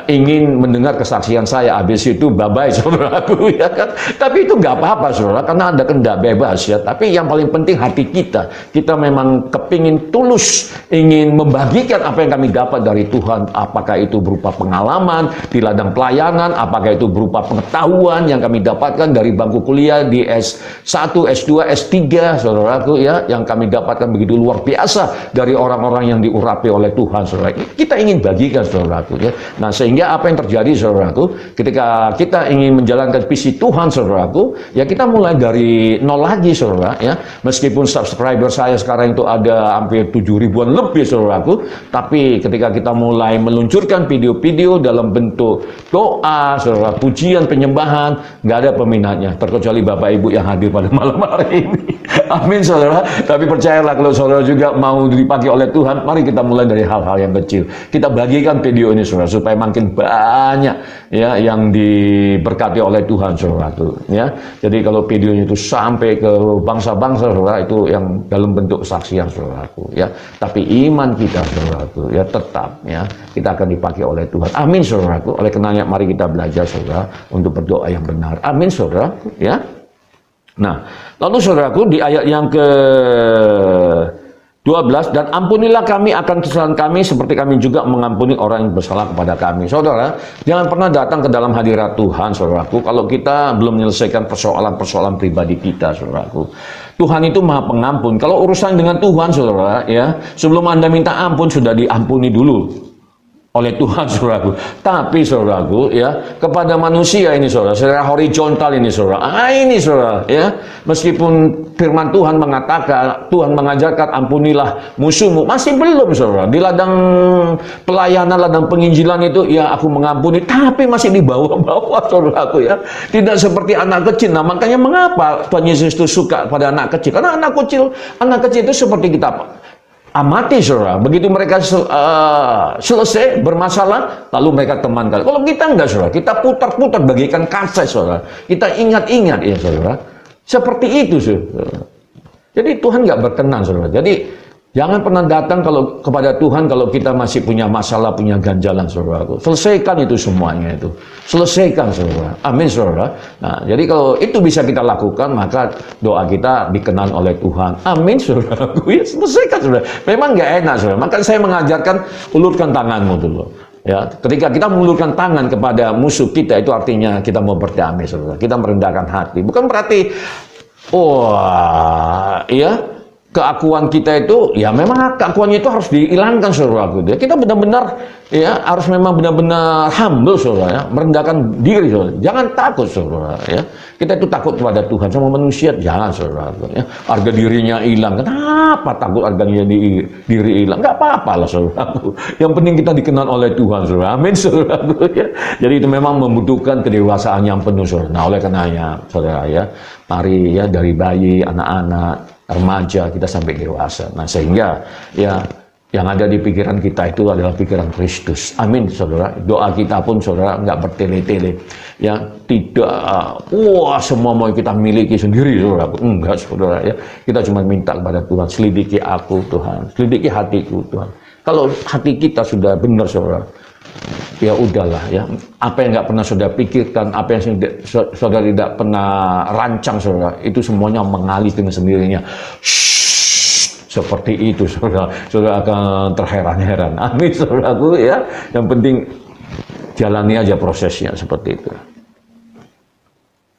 ingin mendengar kesaksian saya, habis itu bye-bye, saudaraku, ya kan. Tapi itu nggak apa-apa, saudara, karena ada kehendak bebas, ya. Tapi yang paling penting hati kita memang kepingin tulus, ingin membagikan apa yang kami dapat dari Tuhan, apakah itu berupa pengalaman di ladang pelayanan, apakah itu berupa pengetahuan yang kami dapatkan dari bangku kuliah di S1, S2, S3, saudaraku, ya, yang kami dapatkan begitu luar biasa dari orang-orang yang diurapi oleh Tuhan, saudara. Kita ingin bagikan, saudaraku, ya. Nah, sehingga apa yang terjadi, saudaraku, ketika kita ingin menjalankan visi Tuhan, saudaraku, ya kita mulai dari nol lagi, saudara, ya. Meskipun subscriber saya sekarang itu ada hampir 7.000-an lebih, saudaraku, tapi ketika kita mulai meluncurkan video-video dalam bentuk doa, saudara, pujian, penyembahan, nggak ada peminatnya, terkecuali Bapak Ibu yang hadir pada malam hari ini. Amin, saudara. Tapi percayalah, kalau saudara juga mau dipakai oleh Tuhan, mari kita mulai dari hal-hal yang kecil. Kita bagikan video ini, saudara, supaya makin banyak, ya, yang diberkati oleh Tuhan, saudaraku, ya. Jadi kalau videonya itu sampai ke bangsa-bangsa, saudara, itu yang dalam bentuk kesaksian, saudaraku, ya. Tapi iman kita, saudaraku, ya, tetap, ya, kita akan dipakai oleh Tuhan. Amin, saudaraku. Oleh karenanya mari kita belajar, saudara, untuk berdoa yang benar. Amin, saudara, ya. Nah, lalu saudaraku di ayat yang ke 12, dan ampunilah kami akan kesalahan kami seperti kami juga mengampuni orang yang bersalah kepada kami. Saudara, jangan pernah datang ke dalam hadirat Tuhan, saudaraku, kalau kita belum menyelesaikan persoalan-persoalan pribadi kita, saudaraku. Tuhan itu Maha Pengampun. Kalau urusan dengan Tuhan, saudara, ya, sebelum Anda minta ampun sudah diampuni dulu oleh Tuhan, saudaraku. Tapi, saudaraku, ya, kepada manusia ini, saudara, secara horizontal ini, saudara. Ini, saudara, ya, meskipun firman Tuhan mengatakan, Tuhan mengajarkan ampunilah musuhmu, masih belum, saudara. Di ladang pelayanan, ladang penginjilan itu, ya, aku mengampuni, tapi masih di bawah-bawah, saudaraku, ya. Tidak seperti anak kecil. Nah, makanya mengapa Tuhan Yesus itu suka pada anak kecil? Karena anak kecil itu seperti kita amati, saudara. Begitu mereka selesai bermasalah, lalu mereka temankan. Kalau kita enggak, saudara, kita putar-putar bagikan kaset, saudara. Kita ingat-ingat, ya, saudara. Seperti itu, saudara. Jadi Tuhan enggak berkenan, saudara. Jadi jangan pernah datang kepada Tuhan kalau kita masih punya masalah, punya ganjalan, saudara. Selesaikan itu semuanya itu. Selesaikan, saudara. Amin, saudara. Nah, jadi kalau itu bisa kita lakukan, maka doa kita dikenan oleh Tuhan. Amin, saudara. Ya, selesaikan, saudara. Memang nggak enak, saudara. Maka saya mengajarkan, ulurkan tanganmu dulu. Ya, ketika kita mengulurkan tangan kepada musuh kita, itu artinya kita mau berdamai, saudara. Kita merendahkan hati. Bukan berarti, wah, iya, keakuan kita itu, ya memang keakuannya itu harus dihilangkan, saudaraku. Kita benar-benar ya harus memang benar-benar humble, saudara, ya, merendahkan diri, saudara. Jangan takut, saudara, ya. Kita itu takut kepada Tuhan, sama manusia jangan, saudaraku. Ya. Harga dirinya hilang, kenapa takut harga diri hilang? Nggak apa-apa lah, saudaraku. Yang penting kita dikenal oleh Tuhan, saudara. Amin, saudaraku. Ya. Jadi itu memang membutuhkan kedewasaan yang penuh, saudara. Nah, oleh karenanya, saudara, ya, mari ya dari bayi, anak-anak, remaja kita sampai dewasa. Nah, sehingga ya yang ada di pikiran kita itu adalah pikiran Kristus. Amin, saudara. Doa kita pun, saudara, nggak bertele-tele. Ya, tidak semua mau kita miliki sendiri, saudara. Enggak, saudara, ya. Kita cuma minta kepada Tuhan, selidiki aku, Tuhan. Selidiki hatiku, Tuhan. Kalau hati kita sudah benar, saudara, ya udahlah, ya. Apa yang nggak pernah saudara pikirkan, apa yang saudara tidak pernah rancang, saudara, itu semuanya mengalir dengan sendirinya. Seperti itu, saudara. Saudara akan terheran-heran. Amin, saudaraku, ya. Yang penting jalani aja prosesnya seperti itu.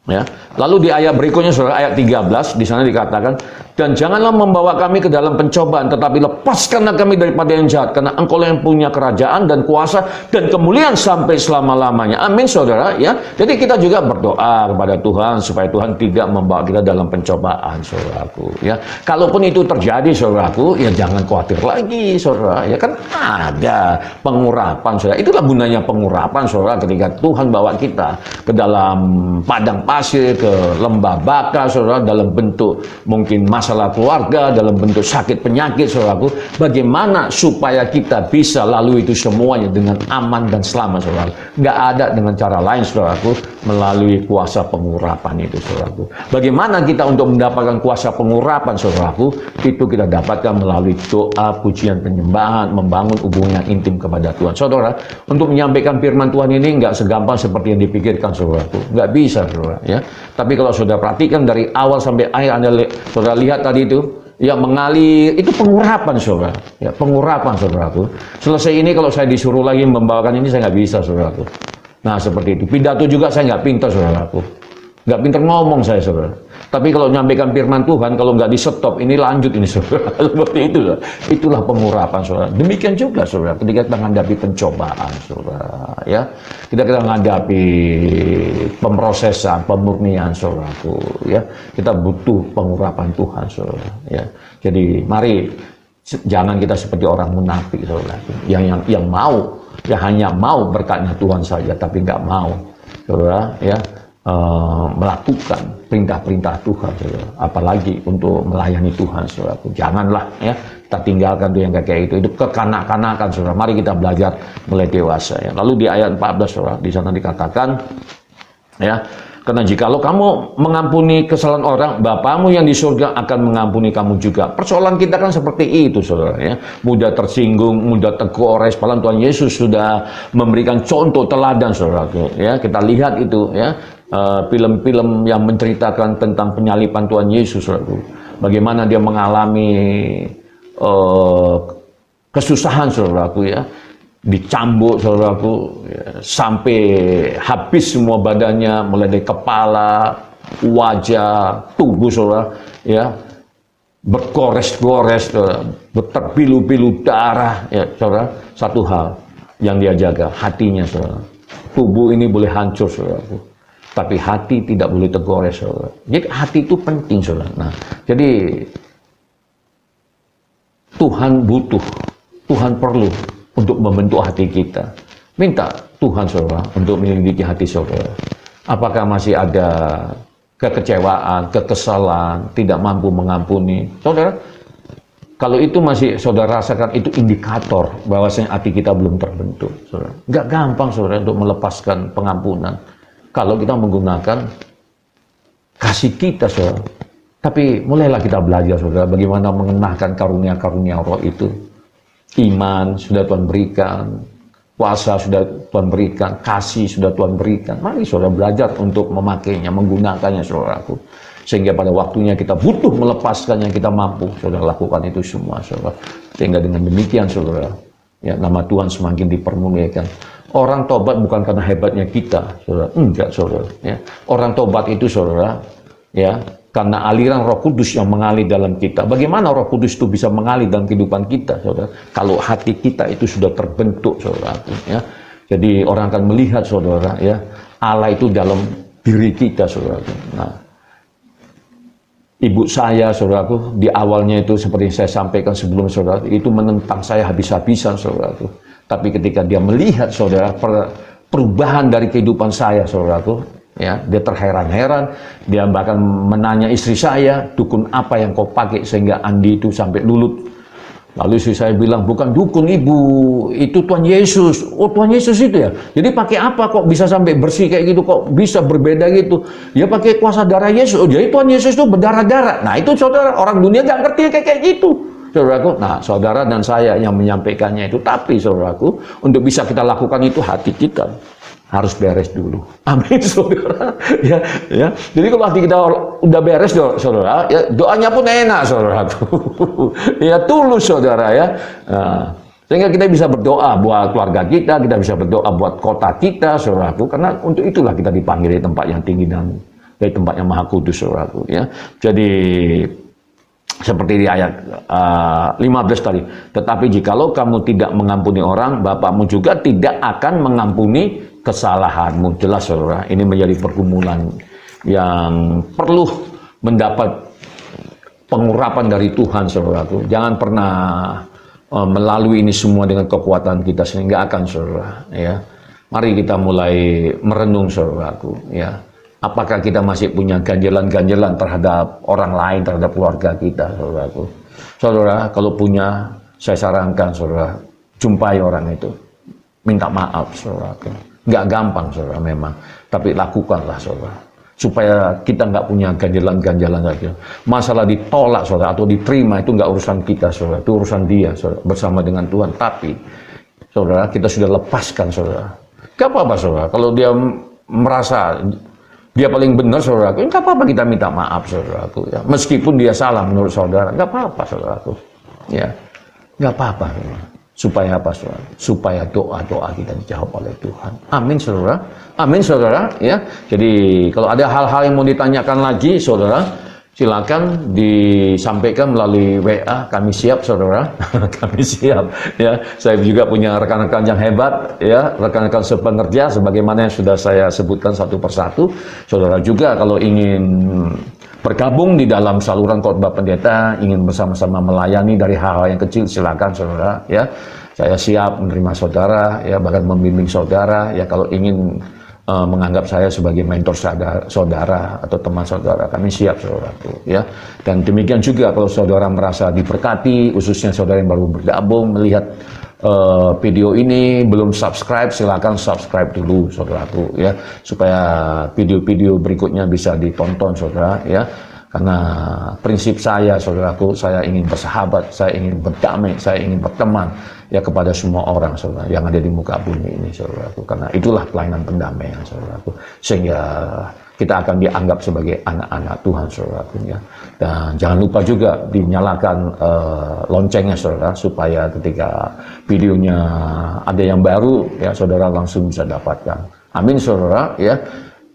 Ya. Lalu di ayat berikutnya, saudara, ayat 13, di sana dikatakan, dan janganlah membawa kami ke dalam pencobaan, tetapi lepaskanlah kami daripada yang jahat, karena Engkau yang punya kerajaan dan kuasa dan kemuliaan sampai selama-lamanya. Amin, saudara, ya. Jadi kita juga berdoa kepada Tuhan supaya Tuhan tidak membawa kita dalam pencobaan, saudaraku, ya. Kalaupun itu terjadi, saudaraku, ya jangan khawatir lagi, saudara, ya, kan ada pengurapan, saudara. Itulah gunanya pengurapan, saudara, ketika Tuhan bawa kita ke dalam padang pasir, ke lembah baka, saudara, dalam bentuk mungkin masalah keluarga, dalam bentuk sakit penyakit, saudaraku. Bagaimana supaya kita bisa lalui itu semuanya dengan aman dan selamat, saudara. Nggak ada dengan cara lain, saudaraku, melalui kuasa pengurapan itu, saudaraku. Bagaimana kita untuk mendapatkan kuasa pengurapan, saudaraku? Itu kita dapatkan melalui doa, pujian, penyembahan, membangun hubungan yang intim kepada Tuhan. Saudara, untuk menyampaikan firman Tuhan ini nggak segampang seperti yang dipikirkan, saudaraku. Nggak bisa, saudara, ya. Tapi kalau saudara perhatikan dari awal sampai akhir, saudara lihat tadi itu, ya, mengalir, itu pengurapan, saudara. Ya, pengurapan, saudaraku. Selesai ini kalau saya disuruh lagi membawakan ini, saya nggak bisa, saudaraku. Nah, seperti itu. Pidato juga saya nggak pintar, saudaraku. Nggak pintar ngomong saya, saudara. Tapi kalau menyampaikan firman Tuhan, kalau nggak di stop, ini lanjut ini, saudara. Seperti itu, saudara. Itulah pengurapan, saudara. Demikian juga, saudara, ketika kita menghadapi pencobaan, saudara, ya. Kita menghadapi pemrosesan, pemurnian, saudaraku, ya. Kita butuh pengurapan Tuhan, saudara, ya. Jadi mari jangan kita seperti orang munafik, saudara, yang mau, ya hanya mau berkatnya Tuhan saja, tapi nggak mau, saudara, ya, melakukan perintah-perintah Tuhan, saudara. Apalagi untuk melayani Tuhan, saudara. Janganlah, ya, kita tinggalkan tuh yang kayak itu kekanak-kanakan, saudara. Mari kita belajar mulai dewasa, ya. Lalu di ayat 14, saudara, di sana dikatakan, ya, karena jikalau kamu mengampuni kesalahan orang, Bapamu yang di surga akan mengampuni kamu juga. Persoalan kita kan seperti itu, saudara, ya. Mudah tersinggung, mudah tergores. Padahal Tuhan Yesus sudah memberikan contoh teladan, saudara, ya. Kita lihat itu, ya, film-film yang menceritakan tentang penyaliban Tuhan Yesus, saudara. Bagaimana dia mengalami kesusahan, saudaraku, ya. Dicambuk, saudaraku, ya, sampai habis semua badannya, mulai dari kepala, wajah, tubuh, saudara, ya, bergores-gores, saudara, berterpilu-pilu darah, ya, saudara. Satu hal yang dia jaga, hatinya, saudara. Tubuh ini boleh hancur, saudaraku, tapi hati tidak boleh tergores, saudara. Jadi hati itu penting, saudara. Nah, jadi Tuhan butuh, Tuhan perlu untuk membentuk hati kita. Minta Tuhan, saudara, untuk menyelidiki hati saudara. Apakah masih ada kekecewaan, kekesalan, tidak mampu mengampuni? Saudara, kalau itu masih saudara rasakan, itu indikator bahwasanya hati kita belum terbentuk, saudara. Nggak gampang, saudara, untuk melepaskan pengampunan kalau kita menggunakan kasih kita, saudara. Tapi mulailah kita belajar, saudara, bagaimana mengenakan karunia-karunia roh itu. Iman sudah Tuhan berikan, kuasa sudah Tuhan berikan, kasih sudah Tuhan berikan. Mari saudara belajar untuk memakainya, menggunakannya, saudaraku. Sehingga pada waktunya kita butuh melepaskannya, kita mampu, saudara, lakukan itu semua, saudara. Sehingga dengan demikian, saudara, ya, nama Tuhan semakin dipermuliakan. Orang tobat bukan karena hebatnya kita, saudara. Enggak, saudara. Ya. Orang tobat itu, saudara, ya, karena aliran Roh Kudus yang mengalir dalam kita. Bagaimana Roh Kudus itu bisa mengalir dalam kehidupan kita, saudara? Kalau hati kita itu sudah terbentuk, saudara, ya. Jadi orang akan melihat, saudara, ya, Allah itu dalam diri kita, saudara. Nah, ibu saya, saudaraku, di awalnya itu seperti yang saya sampaikan sebelum, saudara, itu menentang saya habis-habisan, saudaraku. Tapi ketika dia melihat, saudara, perubahan dari kehidupan saya, saudaraku, ya, dia terheran-heran. Dia bahkan menanya istri saya, dukun apa yang kau pakai sehingga Andi itu sampai lulut. Lalu istri saya bilang, bukan dukun ibu, itu Tuhan Yesus. Oh, Tuhan Yesus itu ya? Jadi pakai apa kok bisa sampai bersih kayak gitu, kok bisa berbeda gitu? Ya pakai kuasa darah Yesus. Oh, jadi Tuhan Yesus itu berdarah-darah. Nah itu saudara, orang dunia gak ngerti kayak gitu, saudaraku. Nah, saudara dan saya yang menyampaikannya itu. Tapi saudaraku, untuk bisa kita lakukan itu, hati kita harus beres dulu. Amin, saudara. Ya, ya. Jadi kalau hati kita udah beres, saudara, ya, doanya pun enak, saudaraku. Ya, tulus, saudara, ya. Nah, sehingga kita bisa berdoa buat keluarga kita bisa berdoa buat kota kita, saudaraku. Karena untuk itulah kita dipanggil di tempat yang tinggi dan dari tempat yang maha kudus, saudaraku. Ya, jadi seperti di ayat 15 tadi. Tetapi jikalau kamu tidak mengampuni orang, Bapakmu juga tidak akan mengampuni kesalahanmu. Jelas, saudara, ini menjadi pergumulan yang perlu mendapat pengurapan dari Tuhan, saudaraku. Jangan pernah melalui ini semua dengan kekuatan kita, sehingga akan, saudara, ya. Mari kita mulai merenung, saudaraku, ya. Apakah kita masih punya ganjelan-ganjelan terhadap orang lain, terhadap keluarga kita, saudaraku? Saudara, kalau punya, saya sarankan, saudara, jumpai orang itu, minta maaf, saudaraku. Nggak gampang, saudara, memang. Tapi lakukanlah, saudara. Supaya kita nggak punya ganjalan-ganjalan lagi. Masalah ditolak, saudara, atau diterima, itu nggak urusan kita, saudara. Itu urusan dia, saudara, bersama dengan Tuhan. Tapi, saudara, kita sudah lepaskan, saudara. Nggak apa-apa, saudara. Kalau dia merasa dia paling benar, saudaraku, nggak apa-apa kita minta maaf, saudaraku. Ya. Meskipun dia salah menurut saudara, nggak apa-apa, saudaraku. Ya, nggak apa-apa. Supaya apa, saudara? Supaya doa-doa kita dijawab oleh Tuhan. Amin, saudara. Amin, saudara. Ya. Jadi kalau ada hal-hal yang mau ditanyakan lagi, saudara, silakan disampaikan melalui WA. Kami siap, saudara. Kami siap. Ya. Saya juga punya rekan-rekan yang hebat, ya, rekan-rekan sepengerja, sebagaimana yang sudah saya sebutkan satu persatu. Saudara juga kalau ingin bergabung di dalam saluran khotbah pendeta, ingin bersama-sama melayani dari hal-hal yang kecil, silakan, saudara, ya. Saya siap menerima saudara, ya, bahkan membimbing saudara, ya, kalau ingin menganggap saya sebagai mentor saudara atau teman saudara, kami siap, saudaraku, ya. Dan demikian juga kalau saudara merasa diberkati, khususnya saudara yang baru bergabung, melihat video ini belum subscribe, silakan subscribe dulu, saudaraku, ya, supaya video-video berikutnya bisa ditonton, saudara, ya. Karena prinsip saya, saudaraku, saya ingin bersahabat, saya ingin berdamai, saya ingin berteman, ya, kepada semua orang, saudara, yang ada di muka bumi ini, saudaraku. Karena itulah pelayanan pendamaian, saudaraku, sehingga kita akan dianggap sebagai anak-anak Tuhan, saudaraku, ya. Dan jangan lupa juga dinyalakan loncengnya, saudara, supaya ketika videonya ada yang baru, ya, saudara langsung bisa dapatkan. Amin, saudara, ya.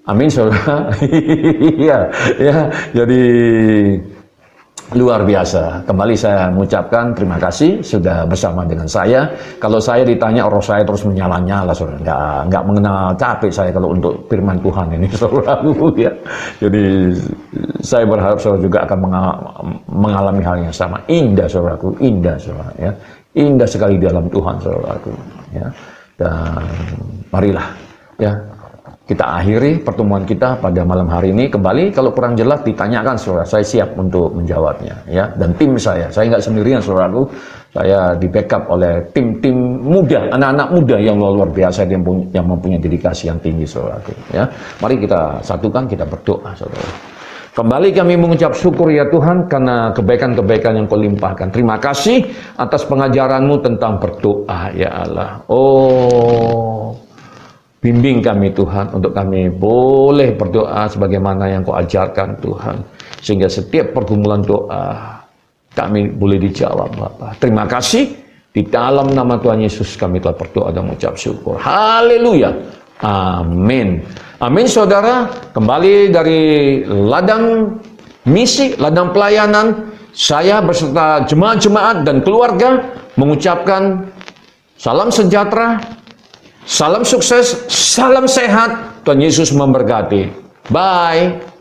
Amin, saudara. Iya, ya. Jadi luar biasa. Kembali saya mengucapkan terima kasih sudah bersama dengan saya. Kalau saya ditanya, roh saya terus menyala-nyala, saudara. Nggak mengenal capek saya kalau untuk firman Tuhan ini, saudara. Ya. Jadi saya berharap saudara juga akan mengalami hal yang sama. Indah, saudaraku, indah, saudara. Ya. Indah sekali dalam Tuhan, saudaraku. Ya. Dan marilah, ya, kita akhiri pertemuan kita pada malam hari ini. Kembali kalau kurang jelas ditanyakan, saudara, saya siap untuk menjawabnya, ya. Dan tim saya nggak sendirian, saudaraku. Saya di backup oleh tim-tim muda, anak-anak muda yang luar biasa, yang mempunyai dedikasi yang tinggi, saudaraku, ya. Mari kita satukan, kita berdoa, saudara. Kembali kami mengucap syukur, ya Tuhan, karena kebaikan-kebaikan yang Kau limpahkan. Terima kasih atas pengajaran-Mu tentang berdoa, ya Allah. Oh, bimbing kami, Tuhan, untuk kami boleh berdoa sebagaimana yang Kau ajarkan, Tuhan. Sehingga setiap pergumulan doa kami boleh dijawab, Bapa. Terima kasih. Di dalam nama Tuhan Yesus kami telah berdoa dan mengucap syukur. Haleluya. Amin. Amin, saudara. Kembali dari ladang misi, ladang pelayanan, saya beserta jemaat-jemaat dan keluarga mengucapkan salam sejahtera, salam sukses, salam sehat. Tuhan Yesus memberkati. Bye.